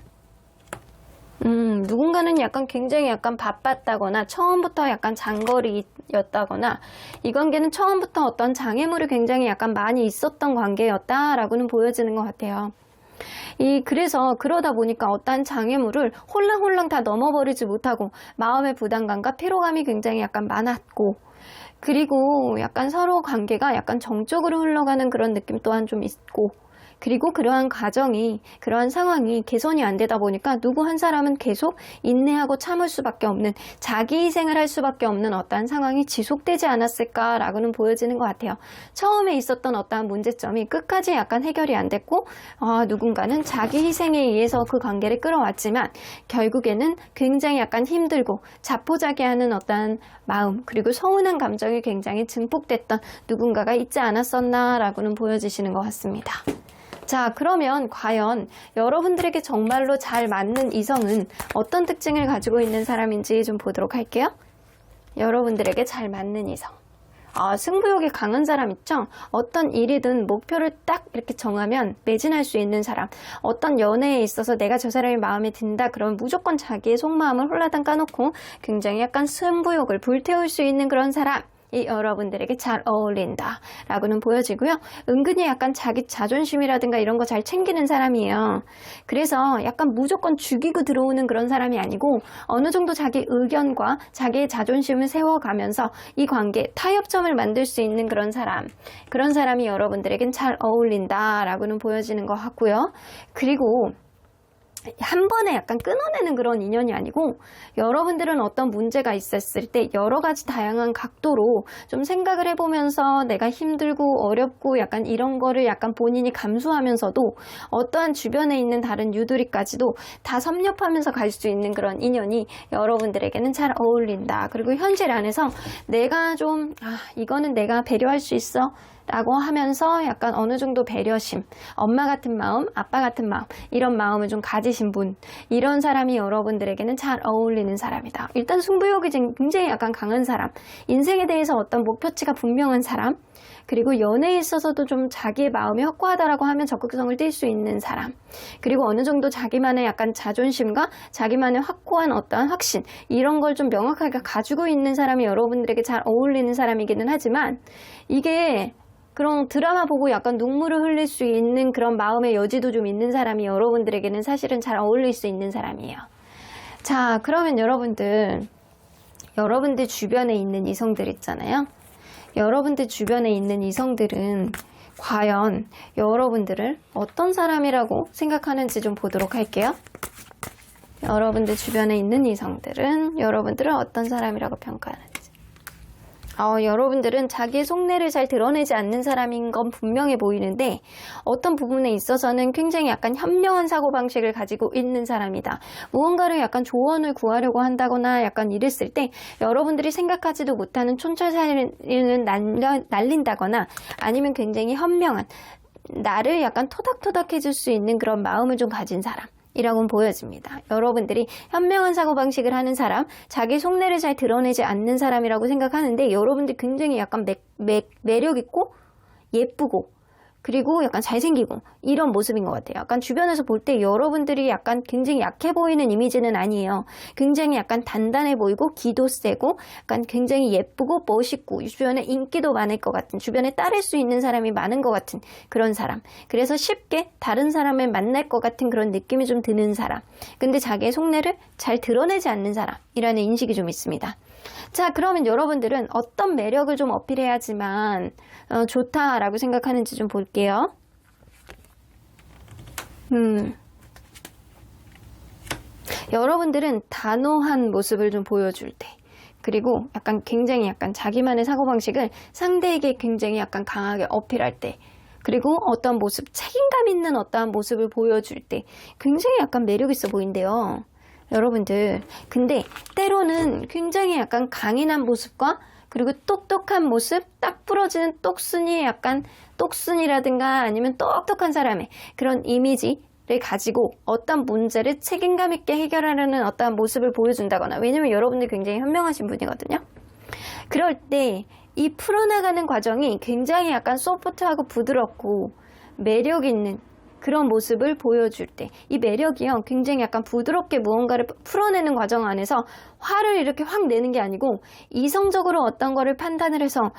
누군가는 굉장히 바빴다거나 처음부터 장거리였다거나 이 관계는 처음부터 어떤 장애물이 굉장히 많이 있었던 관계였다라고는 보여지는 것 같아요. 그래서 그러다 보니까 어떠한 장애물을 홀랑홀랑 다 넘어버리지 못하고 마음의 부담감과 피로감이 굉장히 약간 많았고, 그리고 약간 서로 관계가 약간 정적으로 흘러가는 그런 느낌 또한 좀 있고, 그리고 그러한 그러한 상황이 개선이 안 되다 보니까 누구 한 사람은 계속 인내하고 참을 수밖에 없는, 자기 희생을 할 수밖에 없는 어떠한 상황이 지속되지 않았을까라고는 보여지는 것 같아요. 처음에 있었던 어떠한 문제점이 끝까지 약간 해결이 안 됐고, 누군가는 자기 희생에 의해서 그 관계를 끌어왔지만 결국에는 굉장히 약간 힘들고 자포자기하는 어떠한 마음, 그리고 서운한 감정이 굉장히 증폭됐던 누군가가 있지 않았었나라고는 보여지시는 것 같습니다. 자, 그러면 과연 여러분들에게 정말로 잘 맞는 이성은 어떤 특징을 가지고 있는 사람인지 좀 보도록 할게요. 여러분들에게 잘 맞는 이성. 승부욕이 강한 사람 있죠? 어떤 일이든 목표를 딱 이렇게 정하면 매진할 수 있는 사람. 어떤 연애에 있어서 내가 저 사람이 마음에 든다 그러면 무조건 자기의 속마음을 홀라당 까놓고 굉장히 약간 승부욕을 불태울 수 있는 그런 사람. 이 여러분들에게 잘 어울린다 라고는 보여지고요. 은근히 약간 자기 자존심이라든가 이런 거 잘 챙기는 사람이에요. 그래서 약간 무조건 죽이고 들어오는 그런 사람이 아니고 어느 정도 자기 의견과 자기의 자존심을 세워가면서 이 관계 타협점을 만들 수 있는 그런 사람이 여러분들에겐 잘 어울린다 라고는 보여지는 것 같고요. 그리고 한 번에 약간 끊어내는 그런 인연이 아니고, 여러분들은 어떤 문제가 있었을 때 여러 가지 다양한 각도로 좀 생각을 해보면서 내가 힘들고 어렵고 약간 이런 거를 약간 본인이 감수하면서도 어떠한 주변에 있는 다른 유두리까지도 다 섭렵하면서 갈 수 있는 그런 인연이 여러분들에게는 잘 어울린다. 그리고 현실 안에서 내가 좀 이거는 내가 배려할 수 있어 라고 하면서 약간 어느 정도 배려심, 엄마 같은 마음, 아빠 같은 마음, 이런 마음을 좀 가지신 분, 이런 사람이 여러분들에게는 잘 어울리는 사람이다. 일단 승부욕이 굉장히 약간 강한 사람, 인생에 대해서 어떤 목표치가 분명한 사람, 그리고 연애에 있어서도 좀 자기의 마음이 확고하다라고 하면 적극성을 띌 수 있는 사람, 그리고 어느 정도 자기만의 약간 자존심과 자기만의 확고한 어떠한 확신, 이런 걸 좀 명확하게 가지고 있는 사람이 여러분들에게 잘 어울리는 사람이기는 하지만, 이게 그런 드라마 보고 약간 눈물을 흘릴 수 있는 그런 마음의 여지도 좀 있는 사람이 여러분들에게는 사실은 잘 어울릴 수 있는 사람이에요. 자, 그러면 여러분들 주변에 있는 이성들 있잖아요. 여러분들 주변에 있는 이성들은 과연 여러분들을 어떤 사람이라고 생각하는지 좀 보도록 할게요. 여러분들 주변에 있는 이성들은 여러분들을 어떤 사람이라고 평가하는지. 여러분들은 자기의 속내를 잘 드러내지 않는 사람인 건 분명해 보이는데, 어떤 부분에 있어서는 굉장히 약간 현명한 사고방식을 가지고 있는 사람이다. 무언가를 약간 조언을 구하려고 한다거나 약간 이랬을 때 여러분들이 생각하지도 못하는 촌철살인을 날린다거나, 아니면 굉장히 현명한, 나를 약간 토닥토닥 해줄 수 있는 그런 마음을 좀 가진 사람 이라고는 보여집니다. 여러분들이 현명한 사고방식을 하는 사람, 자기 속내를 잘 드러내지 않는 사람이라고 생각하는데, 여러분들이 굉장히 약간 매력 있고 예쁘고 그리고 약간 잘생기고 이런 모습인 것 같아요. 약간 주변에서 볼 때 여러분들이 약간 굉장히 약해 보이는 이미지는 아니에요. 굉장히 약간 단단해 보이고 기도 세고 약간 굉장히 예쁘고 멋있고 주변에 인기도 많을 것 같은, 주변에 따를 수 있는 사람이 많은 것 같은 그런 사람. 그래서 쉽게 다른 사람을 만날 것 같은 그런 느낌이 좀 드는 사람. 근데 자기의 속내를 잘 드러내지 않는 사람이라는 인식이 좀 있습니다. 자, 그러면 여러분들은 어떤 매력을 좀 어필해야지만 좋다라고 생각하는지 좀 볼게요. 여러분들은 단호한 모습을 좀 보여줄 때, 그리고 약간 굉장히 약간 자기만의 사고방식을 상대에게 굉장히 약간 강하게 어필할 때, 그리고 어떤 모습, 책임감 있는 어떠한 모습을 보여줄 때 굉장히 약간 매력 있어 보인대요. 여러분들, 근데 때로는 굉장히 약간 강인한 모습과 그리고 똑똑한 모습, 딱 부러지는 똑순이의 약간 똑순이라든가 아니면 똑똑한 사람의 그런 이미지를 가지고 어떤 문제를 책임감 있게 해결하려는 어떠한 모습을 보여준다거나, 왜냐면 여러분들 굉장히 현명하신 분이거든요. 그럴 때 이 풀어나가는 과정이 굉장히 약간 소프트하고 부드럽고 매력 있는 그런 모습을 보여줄 때, 이 매력이요 굉장히 약간 부드럽게 무언가를 풀어내는 과정 안에서 화를 이렇게 확 내는 게 아니고, 이성적으로 어떤 거를 판단을 해서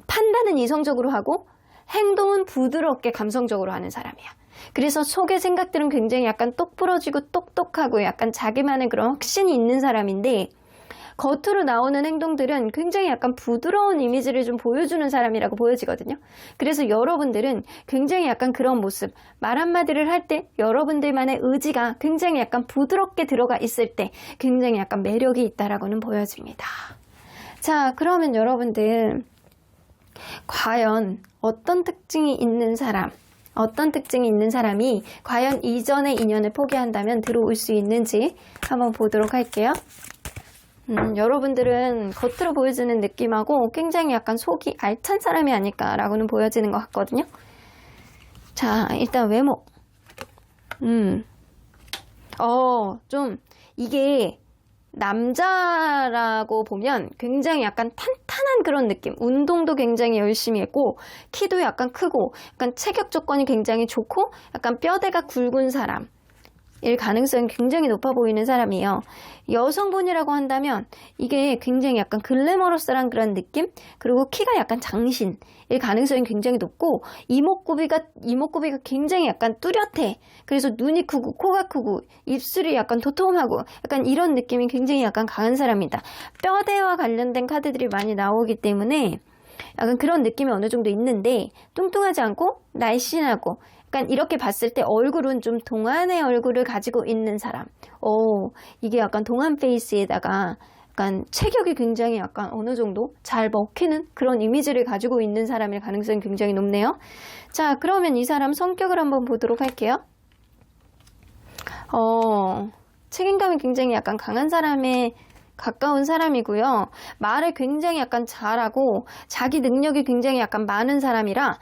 판단은 이성적으로 하고 행동은 부드럽게 감성적으로 하는 사람이야. 그래서 속의 생각들은 굉장히 약간 똑부러지고 똑똑하고 약간 자기만의 그런 확신이 있는 사람인데 겉으로 나오는 행동들은 굉장히 약간 부드러운 이미지를 좀 보여주는 사람이라고 보여지거든요. 그래서 여러분들은 굉장히 약간 그런 모습, 말 한마디를 할 때 여러분들만의 의지가 굉장히 약간 부드럽게 들어가 있을 때 굉장히 약간 매력이 있다라고는 보여집니다. 자, 그러면 여러분들 과연 어떤 특징이 있는 사람이 과연 이전의 인연을 포기한다면 들어올 수 있는지 한번 보도록 할게요. 여러분들은 겉으로 보여지는 느낌하고 굉장히 약간 속이 알찬 사람이 아닐까라고는 보여지는 것 같거든요. 자, 일단 외모. 좀 이게 남자라고 보면 굉장히 약간 탄탄한 그런 느낌. 운동도 굉장히 열심히 했고 키도 약간 크고 약간 체격 조건이 굉장히 좋고 약간 뼈대가 굵은 사람. 일 가능성이 굉장히 높아 보이는 사람이에요. 여성분이라고 한다면 이게 굉장히 약간 글래머러스한 그런 느낌? 그리고 키가 약간 장신일 가능성이 굉장히 높고 이목구비가 굉장히 약간 뚜렷해. 그래서 눈이 크고 코가 크고 입술이 약간 도톰하고 약간 이런 느낌이 굉장히 약간 강한 사람이다. 뼈대와 관련된 카드들이 많이 나오기 때문에 약간 그런 느낌이 어느 정도 있는데 뚱뚱하지 않고 날씬하고 약간 이렇게 봤을 때 얼굴은 좀 동안의 얼굴을 가지고 있는 사람. 이게 약간 동안 페이스에다가 약간 체격이 굉장히 약간 어느 정도 잘 먹히는 그런 이미지를 가지고 있는 사람일 가능성이 굉장히 높네요. 자, 그러면 이 사람 성격을 한번 보도록 할게요. 책임감이 굉장히 약간 강한 사람에 가까운 사람이고요. 말을 굉장히 약간 잘하고 자기 능력이 굉장히 약간 많은 사람이라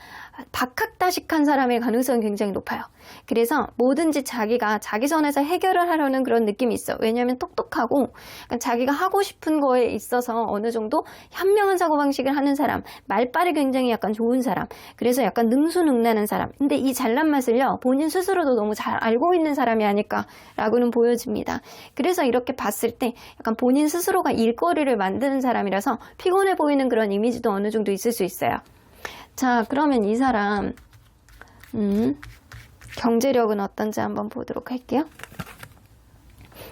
박학다식한 사람의 가능성이 굉장히 높아요. 그래서 뭐든지 자기가 자기 선에서 해결을 하려는 그런 느낌이 있어. 왜냐하면 똑똑하고 자기가 하고 싶은 거에 있어서 어느 정도 현명한 사고방식을 하는 사람, 말빨이 굉장히 약간 좋은 사람, 그래서 약간 능수능란한 사람. 근데 이 잘난 맛을요 본인 스스로도 너무 잘 알고 있는 사람이 아닐까라고는 보여집니다. 그래서 이렇게 봤을 때 약간 본인 스스로가 일거리를 만드는 사람이라서 피곤해 보이는 그런 이미지도 어느 정도 있을 수 있어요. 자, 그러면 이 사람 경제력은 어떤지 한번 보도록 할게요.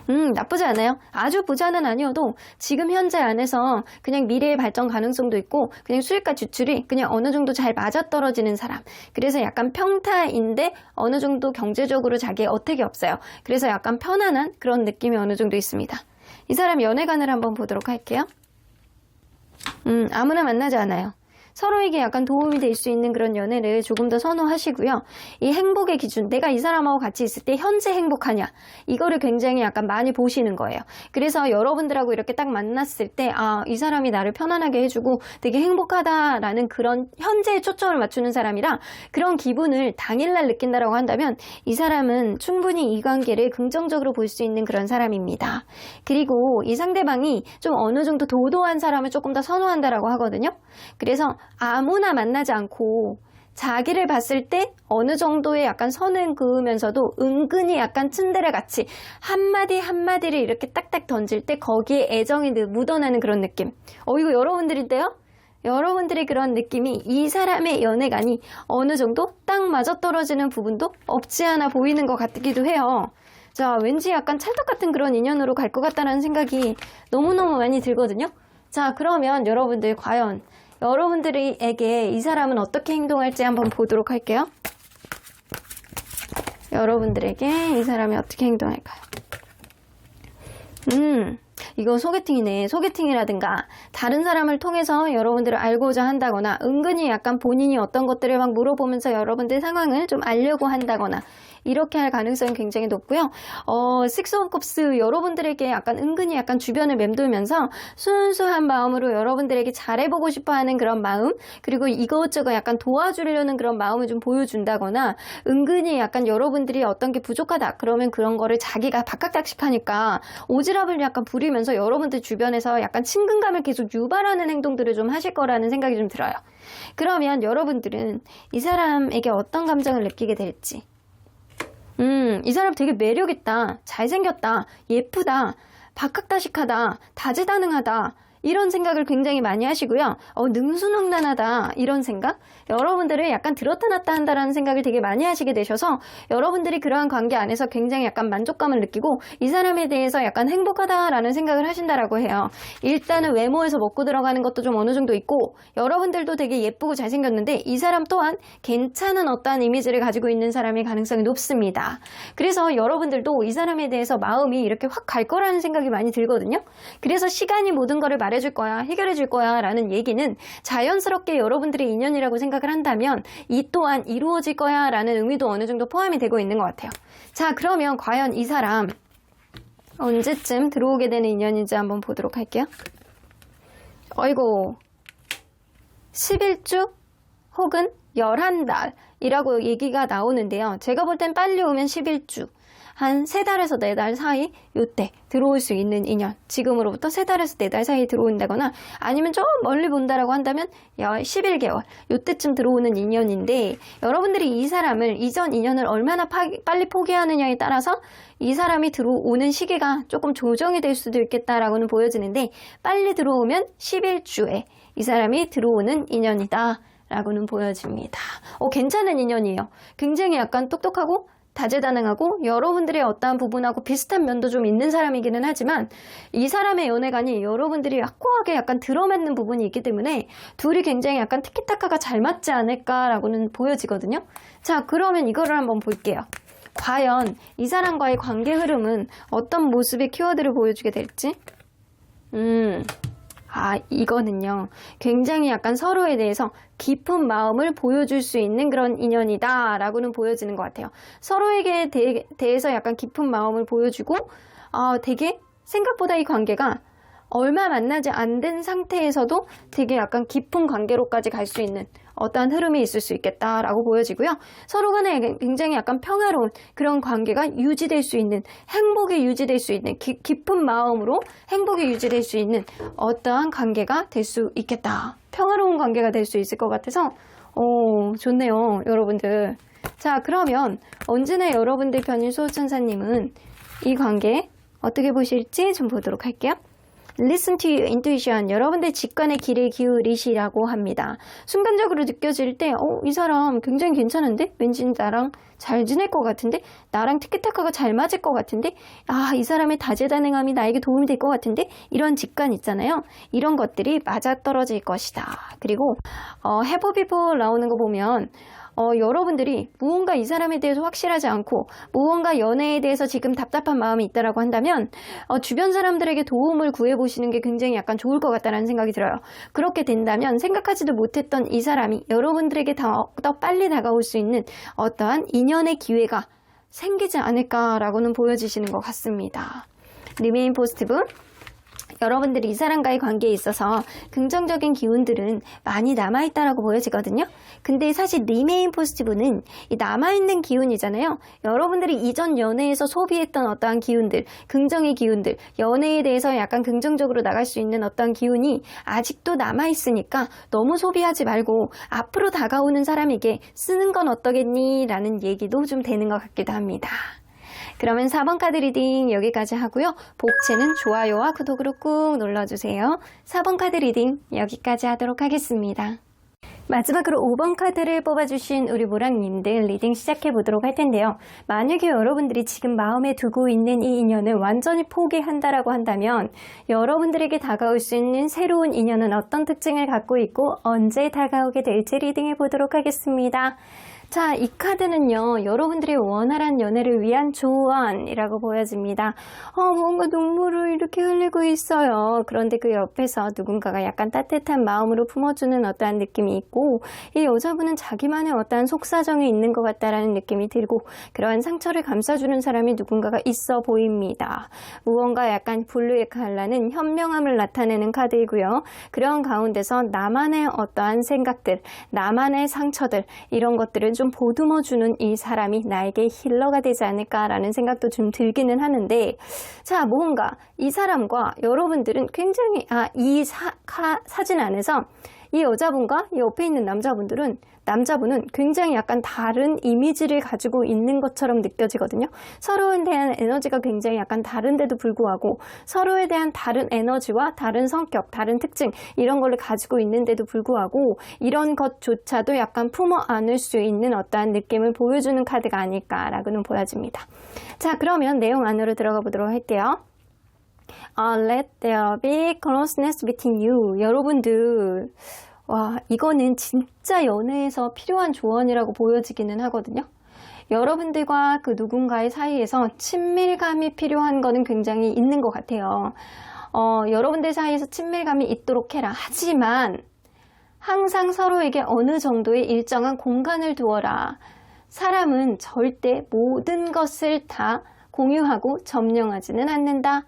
나쁘지 않아요. 아주 부자는 아니어도 지금 현재 안에서 그냥 미래의 발전 가능성도 있고 그냥 수익과 지출이 그냥 어느 정도 잘 맞아떨어지는 사람. 그래서 약간 평타인데 어느 정도 경제적으로 자기의 어택이 없어요. 그래서 약간 편안한 그런 느낌이 어느 정도 있습니다. 이 사람 연애관을 한번 보도록 할게요. 아무나 만나지 않아요. 서로에게 약간 도움이 될 수 있는 그런 연애를 조금 더 선호하시고요. 이 행복의 기준, 내가 이 사람하고 같이 있을 때 현재 행복하냐, 이거를 굉장히 약간 많이 보시는 거예요. 그래서 여러분들하고 이렇게 딱 만났을 때 이 사람이 나를 편안하게 해주고 되게 행복하다라는 그런 현재에 초점을 맞추는 사람이라 그런 기분을 당일날 느낀다라고 한다면 이 사람은 충분히 이 관계를 긍정적으로 볼 수 있는 그런 사람입니다. 그리고 이 상대방이 좀 어느 정도 도도한 사람을 조금 더 선호한다라고 하거든요. 그래서 아무나 만나지 않고 자기를 봤을 때 어느 정도의 약간 선을 그으면서도 은근히 약간 츤데레 같이 한마디 한마디를 이렇게 딱딱 던질 때 거기에 애정이 묻어나는 그런 느낌. 이거 여러분들인데요? 여러분들의 그런 느낌이 이 사람의 연애관이 어느 정도 딱 맞아떨어지는 부분도 없지 않아 보이는 것 같기도 해요. 자, 왠지 약간 찰떡 같은 그런 인연으로 갈 것 같다는 생각이 너무너무 많이 들거든요. 자, 그러면 여러분들 과연 여러분들에게 이 사람은 어떻게 행동할지 한번 보도록 할게요. 여러분들에게 이 사람이 어떻게 행동할까요? 이거 소개팅이네. 소개팅이라든가 다른 사람을 통해서 여러분들을 알고자 한다거나 은근히 약간 본인이 어떤 것들을 막 물어보면서 여러분들 상황을 좀 알려고 한다거나 이렇게 할 가능성이 굉장히 높고요. 식스 오브 컵스 여러분들에게 약간 은근히 약간 주변을 맴돌면서 순수한 마음으로 여러분들에게 잘해보고 싶어하는 그런 마음, 그리고 이것저것 약간 도와주려는 그런 마음을 좀 보여준다거나 은근히 약간 여러분들이 어떤 게 부족하다 그러면 그런 거를 자기가 박학다식하니까 오지랖을 약간 부리면서 여러분들 주변에서 약간 친근감을 계속 유발하는 행동들을 좀 하실 거라는 생각이 좀 들어요. 그러면 여러분들은 이 사람에게 어떤 감정을 느끼게 될지, 이 사람 되게 매력있다, 잘생겼다, 예쁘다, 박학다식하다, 다재다능하다, 이런 생각을 굉장히 많이 하시고요. 능수능란하다 이런 생각, 여러분들을 약간 들었다 놨다 한다라는 생각을 되게 많이 하시게 되셔서 여러분들이 그러한 관계 안에서 굉장히 약간 만족감을 느끼고 이 사람에 대해서 약간 행복하다라는 생각을 하신다라고 해요. 일단은 외모에서 먹고 들어가는 것도 좀 어느 정도 있고 여러분들도 되게 예쁘고 잘생겼는데 이 사람 또한 괜찮은 어떠한 이미지를 가지고 있는 사람일 가능성이 높습니다. 그래서 여러분들도 이 사람에 대해서 마음이 이렇게 확 갈 거라는 생각이 많이 들거든요. 그래서 시간이 모든 거를 말해줄 거야, 해결해줄 거야 라는 얘기는 자연스럽게 여러분들의 인연이라고 생각을 한다면 이 또한 이루어질 거야 라는 의미도 어느 정도 포함이 되고 있는 것 같아요. 자, 그러면 과연 이 사람 언제쯤 들어오게 되는 인연인지 한번 보도록 할게요. 어이고, 11주 혹은 11달이라고 얘기가 나오는데요. 제가 볼 땐 빨리 오면 11주, 한 3달에서 4달 사이 요때 들어올 수 있는 인연, 지금으로부터 3달에서 4달 사이 들어온다거나 아니면 좀 멀리 본다라고 한다면 11개월 요때쯤 들어오는 인연인데, 여러분들이 이 사람을, 이전 인연을 얼마나 빨리 포기하느냐에 따라서 이 사람이 들어오는 시기가 조금 조정이 될 수도 있겠다라고는 보여지는데, 빨리 들어오면 11주에 이 사람이 들어오는 인연이다 라고는 보여집니다. 괜찮은 인연이에요. 굉장히 약간 똑똑하고 다재다능하고 여러분들의 어떠한 부분하고 비슷한 면도 좀 있는 사람이기는 하지만 이 사람의 연애관이 여러분들이 확고하게 약간 들어맞는 부분이 있기 때문에 둘이 굉장히 약간 티키타카가 잘 맞지 않을까라고는 보여지거든요. 자, 그러면 이거를 한번 볼게요. 과연 이 사람과의 관계 흐름은 어떤 모습의 키워드를 보여주게 될지. 이거는요, 굉장히 약간 서로에 대해서 깊은 마음을 보여줄 수 있는 그런 인연이다 라고는 보여지는 것 같아요. 서로에게 대해서 약간 깊은 마음을 보여주고 되게 생각보다 이 관계가 얼마 만나지 않은 상태에서도 되게 약간 깊은 관계로까지 갈 수 있는 어떠한 흐름이 있을 수 있겠다라고 보여지고요. 서로 간에 굉장히 약간 평화로운 그런 관계가 유지될 수 있는, 행복이 유지될 수 있는, 깊은 마음으로 행복이 유지될 수 있는 어떠한 관계가 될 수 있겠다. 평화로운 관계가 될 수 있을 것 같아서 좋네요, 여러분들. 자, 그러면 언제나 여러분들 편인 수호천사님은 이 관계 어떻게 보실지 좀 보도록 할게요. Listen to your intuition. 여러분들 직관의 귀를 기울이시라고 합니다. 순간적으로 느껴질 때 이 사람 굉장히 괜찮은데? 왠지 나랑 잘 지낼 것 같은데? 나랑 티키타카가 잘 맞을 것 같은데? 이 사람의 다재다능함이 나에게 도움이 될 것 같은데? 이런 직관 있잖아요. 이런 것들이 맞아떨어질 것이다. 그리고 have before 나오는 거 보면 여러분들이 무언가 이 사람에 대해서 확실하지 않고 무언가 연애에 대해서 지금 답답한 마음이 있다라고 한다면 주변 사람들에게 도움을 구해보시는 게 굉장히 약간 좋을 것 같다는 생각이 들어요. 그렇게 된다면 생각하지도 못했던 이 사람이 여러분들에게 더 빨리 다가올 수 있는 어떠한 인연의 기회가 생기지 않을까라고는 보여지시는 것 같습니다. 리메인 포지티브. 여러분들이 이 사람과의 관계에 있어서 긍정적인 기운들은 많이 남아있다라고 보여지거든요. 근데 사실 리메인 포지티브는 이 남아있는 기운이잖아요. 여러분들이 이전 연애에서 소비했던 어떠한 기운들, 긍정의 기운들, 연애에 대해서 약간 긍정적으로 나갈 수 있는 어떠한 기운이 아직도 남아있으니까 너무 소비하지 말고 앞으로 다가오는 사람에게 쓰는 건 어떠겠니? 라는 얘기도 좀 되는 것 같기도 합니다. 그러면 4번 카드 리딩 여기까지 하고요. 복채는 좋아요와 구독으로 꾹 눌러주세요. 4번 카드 리딩 여기까지 하도록 하겠습니다. 마지막으로 5번 카드를 뽑아주신 우리 모랑님들 리딩 시작해보도록 할 텐데요. 만약에 여러분들이 지금 마음에 두고 있는 이 인연을 완전히 포기한다라고 한다면 여러분들에게 다가올 수 있는 새로운 인연은 어떤 특징을 갖고 있고 언제 다가오게 될지 리딩해보도록 하겠습니다. 자, 이 카드는요, 여러분들의 원활한 연애를 위한 조언이라고 보여집니다. 뭔가 눈물을 이렇게 흘리고 있어요. 그런데 그 옆에서 누군가가 약간 따뜻한 마음으로 품어주는 어떠한 느낌이 있고, 이 여자분은 자기만의 어떠한 속사정이 있는 것 같다라는 느낌이 들고, 그러한 상처를 감싸주는 사람이 누군가가 있어 보입니다. 무언가 약간 블루의 칼라는 현명함을 나타내는 카드이고요. 그런 가운데서 나만의 어떠한 생각들, 나만의 상처들, 이런 것들을 좀 보듬어주는 이 사람이 나에게 힐러가 되지 않을까라는 생각도 좀 들기는 하는데, 자, 뭔가 이 사람과 여러분들은 굉장히 이 사진 안에서 이 여자분과 이 옆에 있는 남자분들은 남자분은 굉장히 약간 다른 이미지를 가지고 있는 것처럼 느껴지거든요. 서로에 대한 에너지가 굉장히 약간 다른데도 불구하고 서로에 대한 다른 에너지와 다른 성격, 다른 특징 이런 걸 가지고 있는데도 불구하고 이런 것조차도 약간 품어 안을 수 있는 어떠한 느낌을 보여주는 카드가 아닐까라고는 보여집니다. 자, 그러면 내용 안으로 들어가 보도록 할게요. Let there be closeness between you. 여러분들, 와, 이거는 진짜 연애에서 필요한 조언이라고 보여지기는 하거든요. 여러분들과 그 누군가의 사이에서 친밀감이 필요한 거는 굉장히 있는 것 같아요. 여러분들 사이에서 친밀감이 있도록 해라. 하지만 항상 서로에게 어느 정도의 일정한 공간을 두어라. 사람은 절대 모든 것을 다 공유하고 점령하지는 않는다.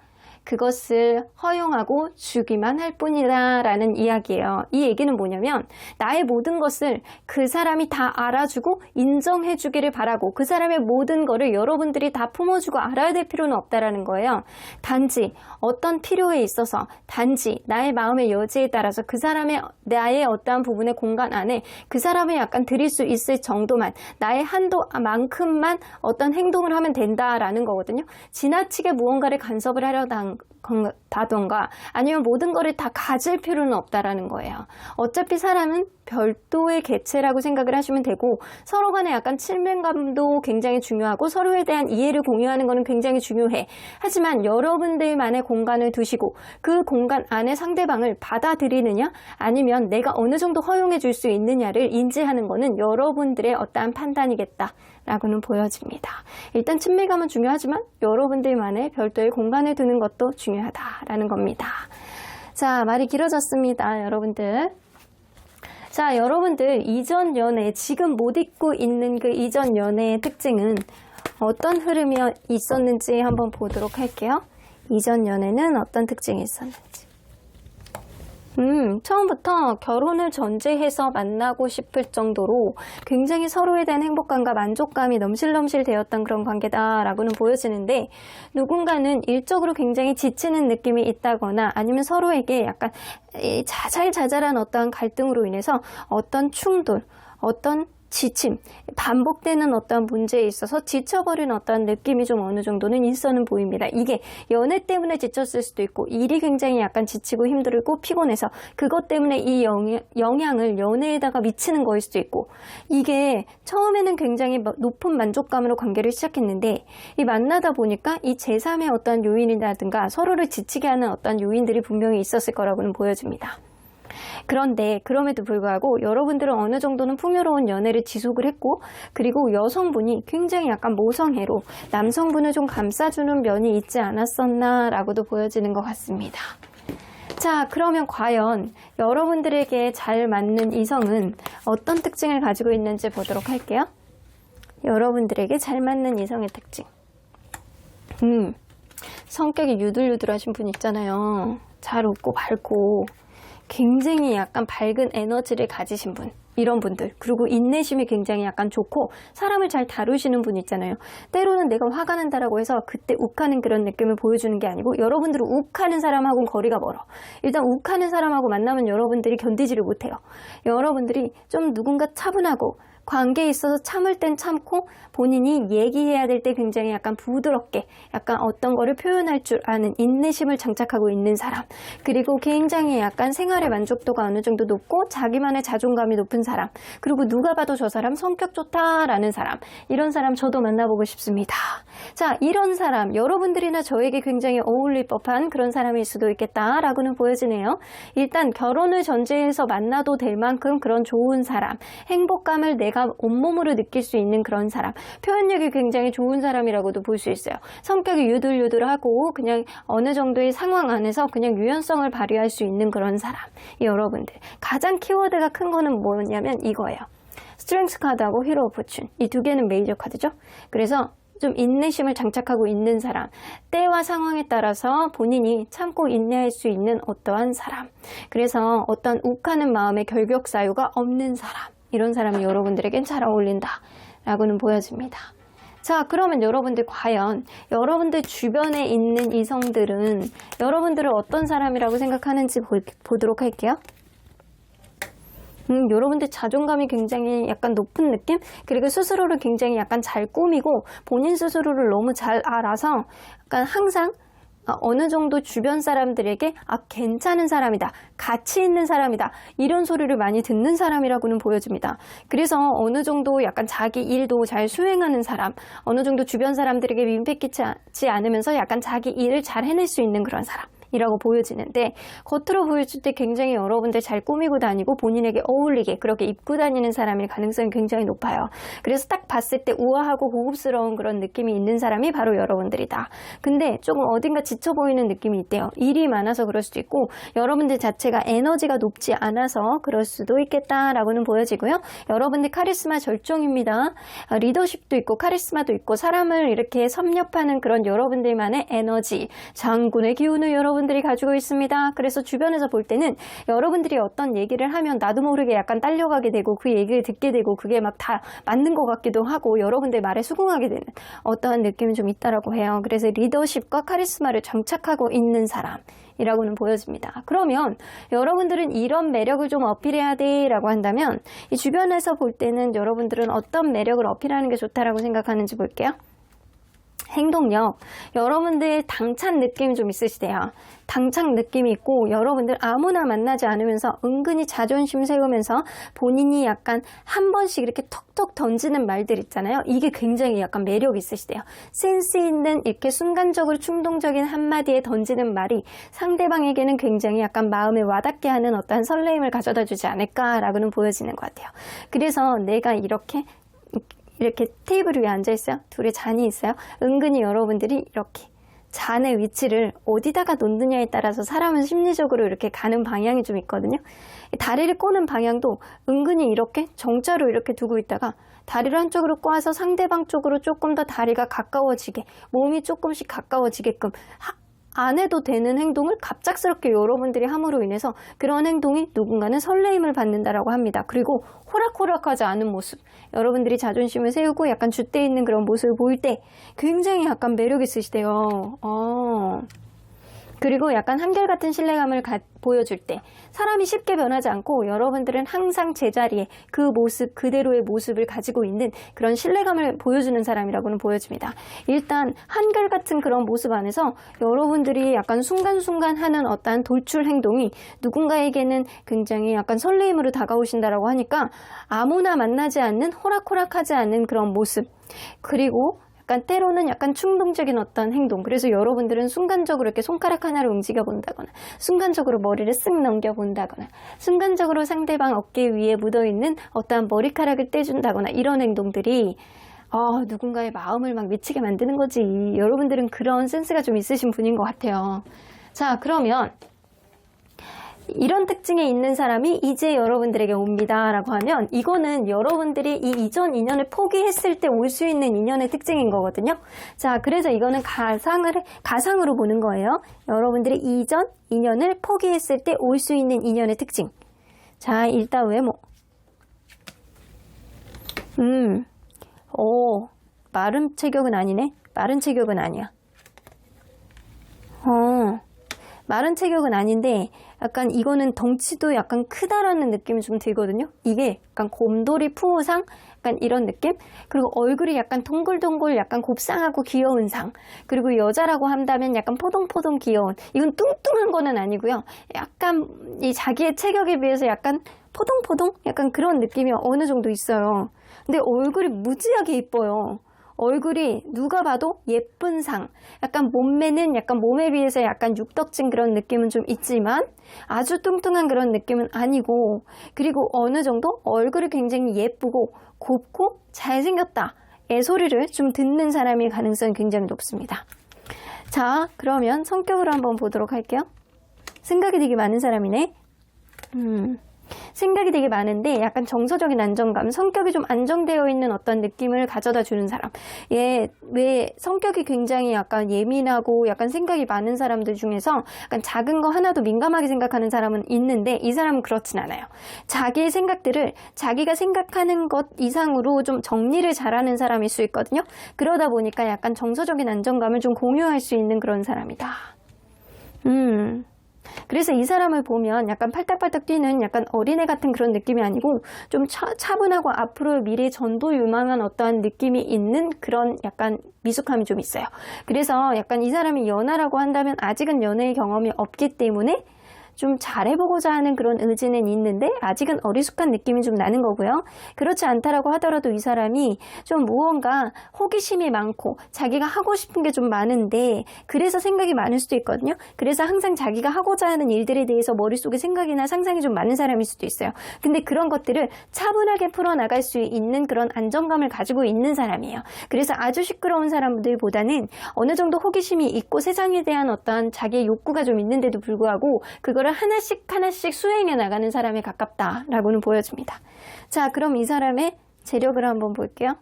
그것을 허용하고 주기만 할 뿐이다 라는 이야기예요. 이 얘기는 뭐냐면 나의 모든 것을 그 사람이 다 알아주고 인정해 주기를 바라고 그 사람의 모든 거를 여러분들이 다 품어주고 알아야 될 필요는 없다라는 거예요. 단지 어떤 필요에 있어서 단지 나의 마음의 여지에 따라서 그 사람의 나의 어떠한 부분의 공간 안에 그 사람을 약간 드릴 수 있을 정도만 나의 한도만큼만 어떤 행동을 하면 된다라는 거거든요. 지나치게 무언가를 간섭을 하려다던가 아니면 모든 거를 다 가질 필요는 없다라는 거예요. 어차피 사람은 별도의 개체라고 생각을 하시면 되고 서로 간에 약간 친밀감도 굉장히 중요하고 서로에 대한 이해를 공유하는 것은 굉장히 중요해. 하지만 여러분들만의 공간을 두시고 그 공간 안에 상대방을 받아들이느냐 아니면 내가 어느 정도 허용해 줄 수 있느냐를 인지하는 것은 여러분들의 어떠한 판단이겠다 라고는 보여집니다. 일단 친밀감은 중요하지만 여러분들만의 별도의 공간을 두는 것도 중요하다라는 겁니다. 자, 말이 길어졌습니다, 여러분들. 자, 여러분들 이전 연애, 지금 못 잊고 있는 그 이전 연애의 특징은 어떤 흐름이 있었는지 한번 보도록 할게요. 이전 연애는 어떤 특징이 있었는지. 처음부터 결혼을 전제해서 만나고 싶을 정도로 굉장히 서로에 대한 행복감과 만족감이 넘실넘실 되었던 그런 관계다라고는 보여지는데 누군가는 일적으로 굉장히 지치는 느낌이 있다거나 아니면 서로에게 약간 자잘자잘한 어떠한 갈등으로 인해서 어떤 충돌, 어떤 지침, 반복되는 어떤 문제에 있어서 지쳐버린 어떤 느낌이 좀 어느 정도는 있어는 보입니다. 이게 연애 때문에 지쳤을 수도 있고 일이 굉장히 약간 지치고 힘들고 피곤해서 그것 때문에 이 영향을 연애에다가 미치는 거일 수도 있고 이게 처음에는 굉장히 높은 만족감으로 관계를 시작했는데 이 만나다 보니까 이 제3의 어떤 요인이라든가 서로를 지치게 하는 어떤 요인들이 분명히 있었을 거라고는 보여집니다. 그런데 그럼에도 불구하고 여러분들은 어느 정도는 풍요로운 연애를 지속을 했고 그리고 여성분이 굉장히 약간 모성애로 남성분을 좀 감싸주는 면이 있지 않았었나 라고도 보여지는 것 같습니다. 자, 그러면 과연 여러분들에게 잘 맞는 이성은 어떤 특징을 가지고 있는지 보도록 할게요. 여러분들에게 잘 맞는 이성의 특징. 성격이 유들유들하신 분 있잖아요. 잘 웃고 밝고 굉장히 약간 밝은 에너지를 가지신 분, 이런 분들, 그리고 인내심이 굉장히 약간 좋고 사람을 잘 다루시는 분 있잖아요. 때로는 내가 화가 난다라고 해서 그때 욱하는 그런 느낌을 보여주는 게 아니고 여러분들은 욱하는 사람하고는 거리가 멀어. 일단 욱하는 사람하고 만나면 여러분들이 견디지를 못해요. 여러분들이 좀 누군가 차분하고 관계에 있어서 참을 땐 참고 본인이 얘기해야 될 때 굉장히 약간 부드럽게 약간 어떤 거를 표현할 줄 아는 인내심을 장착하고 있는 사람, 그리고 굉장히 약간 생활의 만족도가 어느 정도 높고 자기만의 자존감이 높은 사람, 그리고 누가 봐도 저 사람 성격 좋다라는 사람, 이런 사람 저도 만나보고 싶습니다. 자, 이런 사람 여러분들이나 저에게 굉장히 어울릴 법한 그런 사람일 수도 있겠다라고는 보여지네요. 일단 결혼을 전제해서 만나도 될 만큼 그런 좋은 사람, 행복감을 내가 온몸으로 느낄 수 있는 그런 사람, 표현력이 굉장히 좋은 사람이라고도 볼 수 있어요. 성격이 유들유들하고 그냥 어느 정도의 상황 안에서 그냥 유연성을 발휘할 수 있는 그런 사람. 여러분들 가장 키워드가 큰 거는 뭐냐면 이거예요. 스트렝스 카드하고 히로 오브 포춘, 이 두 개는 메이저 카드죠. 그래서 좀 인내심을 장착하고 있는 사람, 때와 상황에 따라서 본인이 참고 인내할 수 있는 어떠한 사람, 그래서 어떤 욱하는 마음의 결격 사유가 없는 사람, 이런 사람이 여러분들에겐 잘 어울린다 라고는 보여집니다. 자, 그러면 여러분들 과연 여러분들 주변에 있는 이성들은 여러분들을 어떤 사람이라고 생각하는지 보도록 할게요. 여러분들 자존감이 굉장히 약간 높은 느낌? 그리고 스스로를 굉장히 약간 잘 꾸미고 본인 스스로를 너무 잘 알아서 약간 항상 어느 정도 주변 사람들에게 괜찮은 사람이다, 가치 있는 사람이다, 이런 소리를 많이 듣는 사람이라고는 보여집니다. 그래서 어느 정도 약간 자기 일도 잘 수행하는 사람, 어느 정도 주변 사람들에게 민폐 끼치지 않으면서 약간 자기 일을 잘 해낼 수 있는 그런 사람 이라고 보여지는데, 겉으로 보여줄 때 굉장히 여러분들 잘 꾸미고 다니고 본인에게 어울리게 그렇게 입고 다니는 사람일 가능성이 굉장히 높아요. 그래서 딱 봤을 때 우아하고 고급스러운 그런 느낌이 있는 사람이 바로 여러분들이다. 근데 조금 어딘가 지쳐 보이는 느낌이 있대요. 일이 많아서 그럴 수도 있고 여러분들 자체가 에너지가 높지 않아서 그럴 수도 있겠다라고는 보여지고요. 여러분들 카리스마 절정입니다. 리더십도 있고 카리스마도 있고 사람을 이렇게 섭렵하는 그런 여러분들만의 에너지, 장군의 기운을 여러분들이 가지고 있습니다. 그래서 주변에서 볼 때는 여러분들이 어떤 얘기를 하면 나도 모르게 약간 딸려가게 되고 그 얘기를 듣게 되고 그게 막 다 맞는 것 같기도 하고 여러분들 말에 수긍하게 되는 어떠한 느낌이 좀 있다라고 해요. 그래서 리더십과 카리스마를 장착하고 있는 사람이라고는 보여집니다. 그러면 여러분들은 이런 매력을 좀 어필해야 돼 라고 한다면 이 주변에서 볼 때는 여러분들은 어떤 매력을 어필하는 게 좋다라고 생각하는지 볼게요. 행동력, 여러분들 당찬 느낌이 좀 있으시대요. 당찬 느낌이 있고 여러분들 아무나 만나지 않으면서 은근히 자존심 세우면서 본인이 약간 한 번씩 이렇게 톡톡 던지는 말들 있잖아요. 이게 굉장히 약간 매력 있으시대요. 센스 있는 이렇게 순간적으로 충동적인 한마디에 던지는 말이 상대방에게는 굉장히 약간 마음에 와닿게 하는 어떠한 설레임을 가져다 주지 않을까라고는 보여지는 것 같아요. 그래서 내가 이렇게 테이블 위에 앉아있어요. 둘이 잔이 있어요. 은근히 여러분들이 이렇게 잔의 위치를 어디다가 놓느냐에 따라서 사람은 심리적으로 이렇게 가는 방향이 좀 있거든요. 다리를 꼬는 방향도 은근히 이렇게 정자로 이렇게 두고 있다가 다리를 한쪽으로 꼬아서 상대방 쪽으로 조금 더 다리가 가까워지게, 몸이 조금씩 가까워지게끔 안 해도 되는 행동을 갑작스럽게 여러분들이 함으로 인해서 그런 행동이 누군가는 설레임을 받는다라고 합니다. 그리고 호락호락하지 않은 모습, 여러분들이 자존심을 세우고 약간 줏대 있는 그런 모습을 보일 때 굉장히 약간 매력 있으시대요. 그리고 약간 한결같은 신뢰감을 보여줄 때 사람이 쉽게 변하지 않고 여러분들은 항상 제자리에 그 모습 그대로의 모습을 가지고 있는 그런 신뢰감을 보여주는 사람이라고는 보여집니다. 일단 한결같은 그런 모습 안에서 여러분들이 약간 순간순간 하는 어떠한 돌출 행동이 누군가에게는 굉장히 약간 설레임으로 다가오신다라고 하니까 아무나 만나지 않는 호락호락하지 않는 그런 모습, 그리고 약간 때로는 약간 충동적인 어떤 행동, 그래서 여러분들은 순간적으로 이렇게 손가락 하나를 움직여 본다거나 순간적으로 머리를 쓱 넘겨 본다거나 순간적으로 상대방 어깨 위에 묻어있는 어떠한 머리카락을 떼준다거나 이런 행동들이 누군가의 마음을 막 미치게 만드는 거지. 여러분들은 그런 센스가 좀 있으신 분인 것 같아요. 자, 그러면 이런 특징에 있는 사람이 이제 여러분들에게 옵니다 라고 하면 이거는 여러분들이 이 이전 인연을 포기했을 때 올 수 있는 인연의 특징인 거거든요. 자, 그래서 이거는 가상으로 보는 거예요. 여러분들이 이전 인연을 포기했을 때 올 수 있는 인연의 특징. 자, 일단 외모. 마른 체격은 아니네. 마른 체격은 아니야. 마른 체격은 아닌데 약간 이거는 덩치도 약간 크다라는 느낌이 좀 들거든요. 이게 약간 곰돌이 푸우상 약간 이런 느낌? 그리고 얼굴이 약간 동글동글 약간 곱상하고 귀여운 상. 그리고 여자라고 한다면 약간 포동포동 귀여운. 이건 뚱뚱한 거는 아니고요. 약간 이 자기의 체격에 비해서 약간 포동포동? 약간 그런 느낌이 어느 정도 있어요. 근데 얼굴이 무지하게 이뻐요. 얼굴이 누가 봐도 예쁜 상, 약간 몸매는 약간 몸에 비해서 약간 육덕진 그런 느낌은 좀 있지만 아주 뚱뚱한 그런 느낌은 아니고, 그리고 어느 정도 얼굴이 굉장히 예쁘고 곱고 잘생겼다 의 소리를 좀 듣는 사람일 가능성이 굉장히 높습니다. 자, 그러면 성격으로 한번 보도록 할게요. 생각이 되게 많은 사람이네. 생각이 되게 많은데 약간 정서적인 안정감, 성격이 좀 안정되어 있는 어떤 느낌을 가져다 주는 사람. 왜 성격이 굉장히 약간 예민하고 약간 생각이 많은 사람들 중에서 약간 작은 거 하나도 민감하게 생각하는 사람은 있는데 이 사람은 그렇진 않아요. 자기의 생각들을 자기가 생각하는 것 이상으로 좀 정리를 잘하는 사람일 수 있거든요. 그러다 보니까 약간 정서적인 안정감을 좀 공유할 수 있는 그런 사람이다. 그래서 이 사람을 보면 약간 팔딱팔딱 뛰는 약간 어린애 같은 그런 느낌이 아니고 좀 차분하고 앞으로 미래 전도 유망한 어떠한 느낌이 있는 그런 약간 미숙함이 좀 있어요. 그래서 약간 이 사람이 연하라고 한다면 아직은 연애의 경험이 없기 때문에 좀 잘해보고자 하는 그런 의지는 있는데 아직은 어리숙한 느낌이 좀 나는 거고요. 그렇지 않다라고 하더라도 이 사람이 좀 무언가 호기심이 많고 자기가 하고 싶은 게 좀 많은데 그래서 생각이 많을 수도 있거든요. 그래서 항상 자기가 하고자 하는 일들에 대해서 머릿속에 생각이나 상상이 좀 많은 사람일 수도 있어요. 근데 그런 것들을 차분하게 풀어나갈 수 있는 그런 안정감을 가지고 있는 사람이에요. 그래서 아주 시끄러운 사람들보다는 어느 정도 호기심이 있고 세상에 대한 어떠한 자기의 욕구가 좀 있는데도 불구하고 그거를 하나씩 수행해 나가는 사람에 가깝다라고는 보여집니다. 자, 그럼 이 사람의 재력을 한번 볼게요.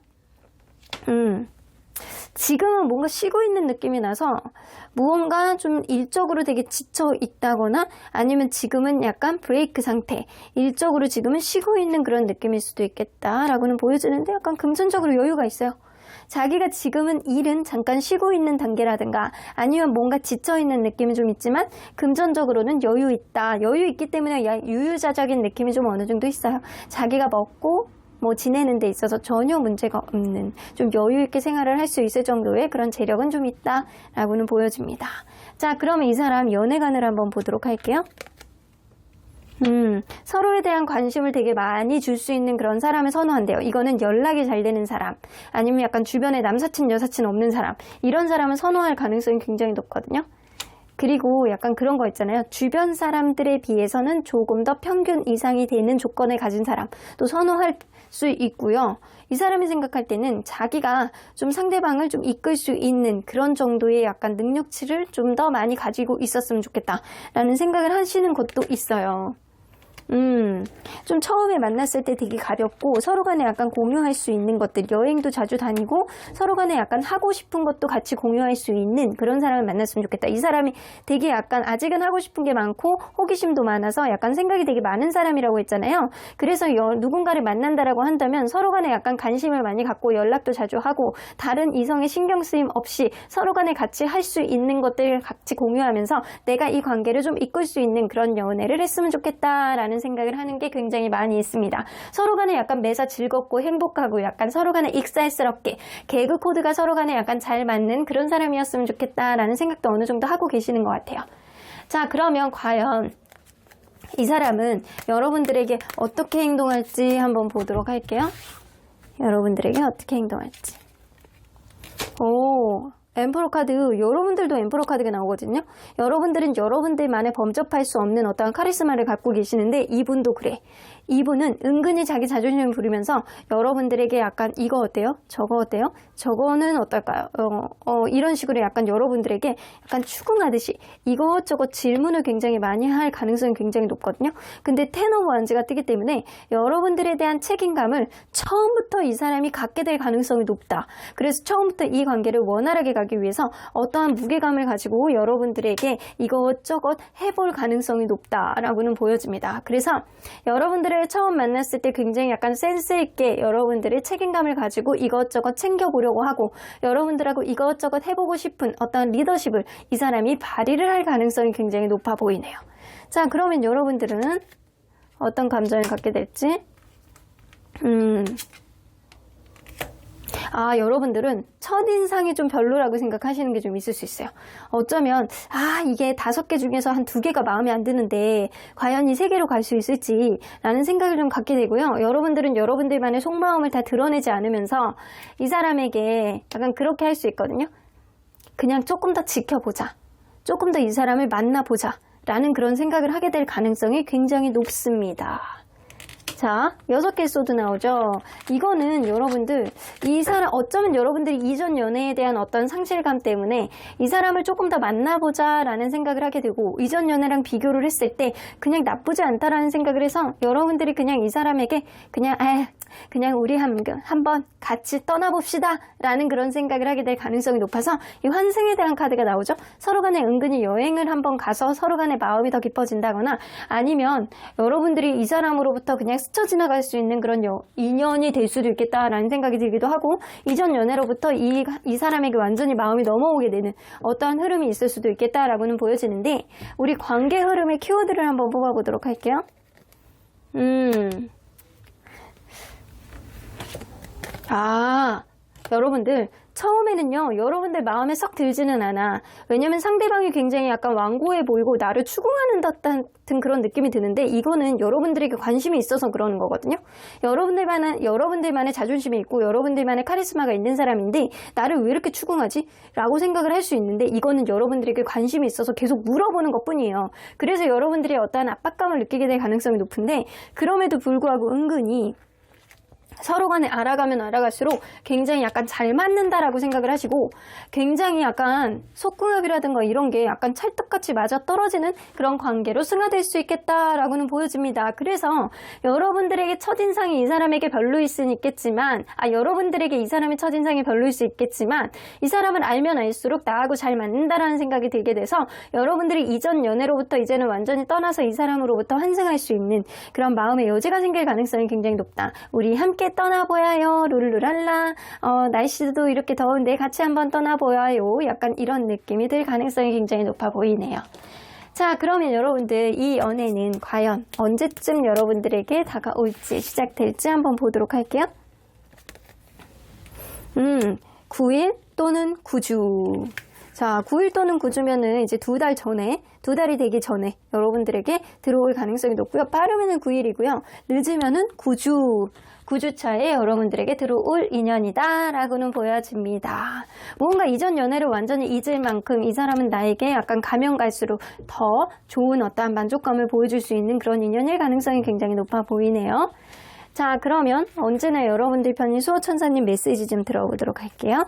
지금은 뭔가 쉬고 있는 느낌이 나서 무언가 좀 일적으로 되게 지쳐 있다거나 아니면 지금은 약간 브레이크 상태, 일적으로 지금은 쉬고 있는 그런 느낌일 수도 있겠다라고는 보여지는데 약간 금전적으로 여유가 있어요. 자기가 지금은 일은 잠깐 쉬고 있는 단계라든가 아니면 뭔가 지쳐있는 느낌이 좀 있지만 금전적으로는 여유 있다. 여유 있기 때문에 유유자적인 느낌이 좀 어느 정도 있어요. 자기가 먹고 뭐 지내는 데 있어서 전혀 문제가 없는 좀 여유 있게 생활을 할 수 있을 정도의 그런 재력은 좀 있다라고는 보여집니다. 자, 그러면 이 사람 연애관을 한번 보도록 할게요. 서로에 대한 관심을 되게 많이 줄 수 있는 그런 사람을 선호한대요. 이거는 연락이 잘 되는 사람, 아니면 약간 주변에 남사친, 여사친 없는 사람, 이런 사람을 선호할 가능성이 굉장히 높거든요. 그리고 약간 그런 거 있잖아요. 주변 사람들에 비해서는 조금 더 평균 이상이 되는 조건을 가진 사람, 또 선호할 수 있고요. 이 사람이 생각할 때는 자기가 좀 상대방을 좀 이끌 수 있는 그런 정도의 약간 능력치를 좀 더 많이 가지고 있었으면 좋겠다라는 생각을 하시는 것도 있어요. 좀 처음에 만났을 때 되게 가볍고 서로 간에 약간 공유할 수 있는 것들, 여행도 자주 다니고 서로 간에 약간 하고 싶은 것도 같이 공유할 수 있는 그런 사람을 만났으면 좋겠다. 이 사람이 되게 약간 아직은 하고 싶은 게 많고 호기심도 많아서 약간 생각이 되게 많은 사람이라고 했잖아요. 그래서 누군가를 만난다라고 한다면 서로 간에 약간 관심을 많이 갖고 연락도 자주 하고 다른 이성의 신경 쓰임 없이 서로 간에 같이 할 수 있는 것들을 같이 공유하면서 내가 이 관계를 좀 이끌 수 있는 그런 연애를 했으면 좋겠다라는 생각을 하는 게 굉장히 많이 있습니다. 서로 간에 약간 매사 즐겁고 행복하고 약간 서로 간에 익살스럽게 개그 코드가 서로 간에 약간 잘 맞는 그런 사람이었으면 좋겠다라는 생각도 어느 정도 하고 계시는 것 같아요. 자, 그러면 과연 이 사람은 여러분들에게 어떻게 행동할지 한번 보도록 할게요. 여러분들에게 어떻게 행동할지. 엠퍼러 카드, 여러분들도 엠퍼러 카드가 나오거든요. 여러분들은 여러분들만의 범접할 수 없는 어떠한 카리스마를 갖고 계시는데 이분도 그래. 이분은 은근히 자기 자존심을 부리면서 여러분들에게 약간 이거 어때요? 저거 어때요? 저거는 어떨까요? 이런 식으로 약간 여러분들에게 약간 추궁하듯이 이것저것 질문을 굉장히 많이 할 가능성이 굉장히 높거든요. 근데 텐 오브 완즈가 뜨기 때문에 여러분들에 대한 책임감을 처음부터 이 사람이 갖게 될 가능성이 높다. 그래서 처음부터 이 관계를 원활하게 가기 위해서 어떠한 무게감을 가지고 여러분들에게 이것저것 해볼 가능성이 높다라고는 보여집니다. 그래서 여러분들을 처음 만났을 때 굉장히 약간 센스 있게 여러분들의 책임감을 가지고 이것저것 챙겨보려고 하고 여러분들하고 이것저것 해보고 싶은 어떤 리더십을 이 사람이 발휘를 할 가능성이 굉장히 높아 보이네요. 자, 그러면 여러분들은 어떤 감정을 갖게 될지 여러분들은 첫인상이 좀 별로라고 생각하시는 게 좀 있을 수 있어요. 어쩌면 이게 5개 중에서 한 2개가 마음에 안 드는데 과연 이 3개로 갈 수 있을지 라는 생각을 좀 갖게 되고요. 여러분들은 여러분들만의 속마음을 다 드러내지 않으면서 이 사람에게 약간 그렇게 할 수 있거든요. 그냥 조금 더 지켜보자. 조금 더 이 사람을 만나보자 라는 그런 생각을 하게 될 가능성이 굉장히 높습니다. 자, 6개 소드 나오죠. 이거는 여러분들, 이 사람, 어쩌면 여러분들이 이전 연애에 대한 어떤 상실감 때문에 이 사람을 조금 더 만나보자 라는 생각을 하게 되고 이전 연애랑 비교를 했을 때 그냥 나쁘지 않다라는 생각을 해서 여러분들이 그냥 이 사람에게 그냥 우리 한번 같이 떠나봅시다 라는 그런 생각을 하게 될 가능성이 높아서 이 환승에 대한 카드가 나오죠. 서로 간에 은근히 여행을 한번 가서 서로 간에 마음이 더 깊어진다거나 아니면 여러분들이 이 사람으로부터 그냥 스쳐 지나갈 수 있는 그런 인연이 될 수도 있겠다라는 생각이 들기도 하고, 이전 연애로부터 이 사람에게 완전히 마음이 넘어오게 되는 어떠한 흐름이 있을 수도 있겠다라고는 보여지는데, 우리 관계 흐름의 키워드를 한번 뽑아보도록 할게요. 여러분들 처음에는요, 여러분들 마음에 썩 들지는 않아. 왜냐면 상대방이 굉장히 약간 완고해 보이고 나를 추궁하는 것 같은 그런 느낌이 드는데, 이거는 여러분들에게 관심이 있어서 그러는 거거든요. 여러분들만의 자존심이 있고 여러분들만의 카리스마가 있는 사람인데 나를 왜 이렇게 추궁하지? 라고 생각을 할 수 있는데, 이거는 여러분들에게 관심이 있어서 계속 물어보는 것 뿐이에요. 그래서 여러분들이 어떠한 압박감을 느끼게 될 가능성이 높은데, 그럼에도 불구하고 은근히 서로 간에 알아가면 알아갈수록 굉장히 약간 잘 맞는다라고 생각을 하시고, 굉장히 약간 속궁합이라든가 이런 게 약간 찰떡같이 맞아떨어지는 그런 관계로 승화될 수 있겠다라고는 보여집니다. 그래서 여러분들에게 첫인상이 이 사람에게 별로일 수는 있겠지만, 여러분들에게 이 사람의 첫인상이 별로일 수 있겠지만, 이 사람을 알면 알수록 나하고 잘 맞는다라는 생각이 들게 돼서 여러분들이 이전 연애로부터 이제는 완전히 떠나서 이 사람으로부터 환승할 수 있는 그런 마음의 여지가 생길 가능성이 굉장히 높다. 우리 함께 떠나보아요. 룰루랄라. 날씨도 이렇게 더운데 같이 한번 떠나보아요. 약간 이런 느낌이 들 가능성이 굉장히 높아 보이네요. 자, 그러면 여러분들 이 연애는 과연 언제쯤 여러분들에게 다가올지, 시작될지 한번 보도록 할게요. 9일 또는 9주. 자, 9일 또는 9주면은 이제 2달 전에, 2달이 되기 전에 여러분들에게 들어올 가능성이 높고요. 빠르면은 9일이고요. 늦으면은 9주 차에 여러분들에게 들어올 인연이다 라고는 보여집니다. 뭔가 이전 연애를 완전히 잊을 만큼 이 사람은 나에게 약간 가면 갈수록 더 좋은 어떠한 만족감을 보여줄 수 있는 그런 인연일 가능성이 굉장히 높아 보이네요. 자, 그러면 언제나 여러분들 편인 수호천사님 메시지 좀 들어보도록 할게요.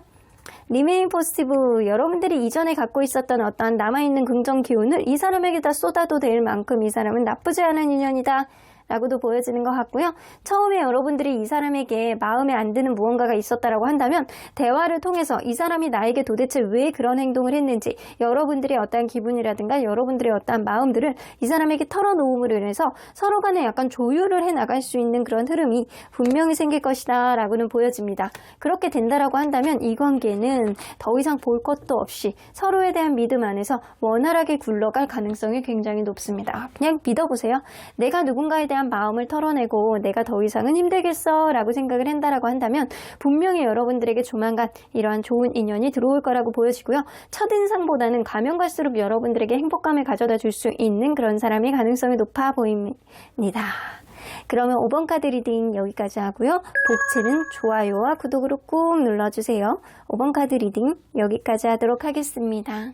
리메인 포지티브, 여러분들이 이전에 갖고 있었던 어떠한 남아있는 긍정 기운을 이 사람에게 다 쏟아도 될 만큼 이 사람은 나쁘지 않은 인연이다 라고도 보여지는 것 같고요. 처음에 여러분들이 이 사람에게 마음에 안 드는 무언가가 있었다라고 한다면, 대화를 통해서 이 사람이 나에게 도대체 왜 그런 행동을 했는지, 여러분들의 어떠한 기분이라든가 여러분들의 어떠한 마음들을 이 사람에게 털어놓음으로 인해서 서로 간에 약간 조율을 해 나갈 수 있는 그런 흐름이 분명히 생길 것이다 라고는 보여집니다. 그렇게 된다라고 한다면 이 관계는 더 이상 볼 것도 없이 서로에 대한 믿음 안에서 원활하게 굴러갈 가능성이 굉장히 높습니다. 그냥 믿어보세요. 내가 누군가에 대한 마음을 털어내고 내가 더 이상은 힘들겠어 라고 생각을 한다라고 한다면 분명히 여러분들에게 조만간 이러한 좋은 인연이 들어올 거라고 보여지고요. 첫인상보다는 가면 갈수록 여러분들에게 행복감을 가져다 줄 수 있는 그런 사람의 가능성이 높아 보입니다. 그러면 5번 카드 리딩 여기까지 하고요. 복채는 좋아요와 구독으로 꾹 눌러주세요. 5번 카드 리딩 여기까지 하도록 하겠습니다.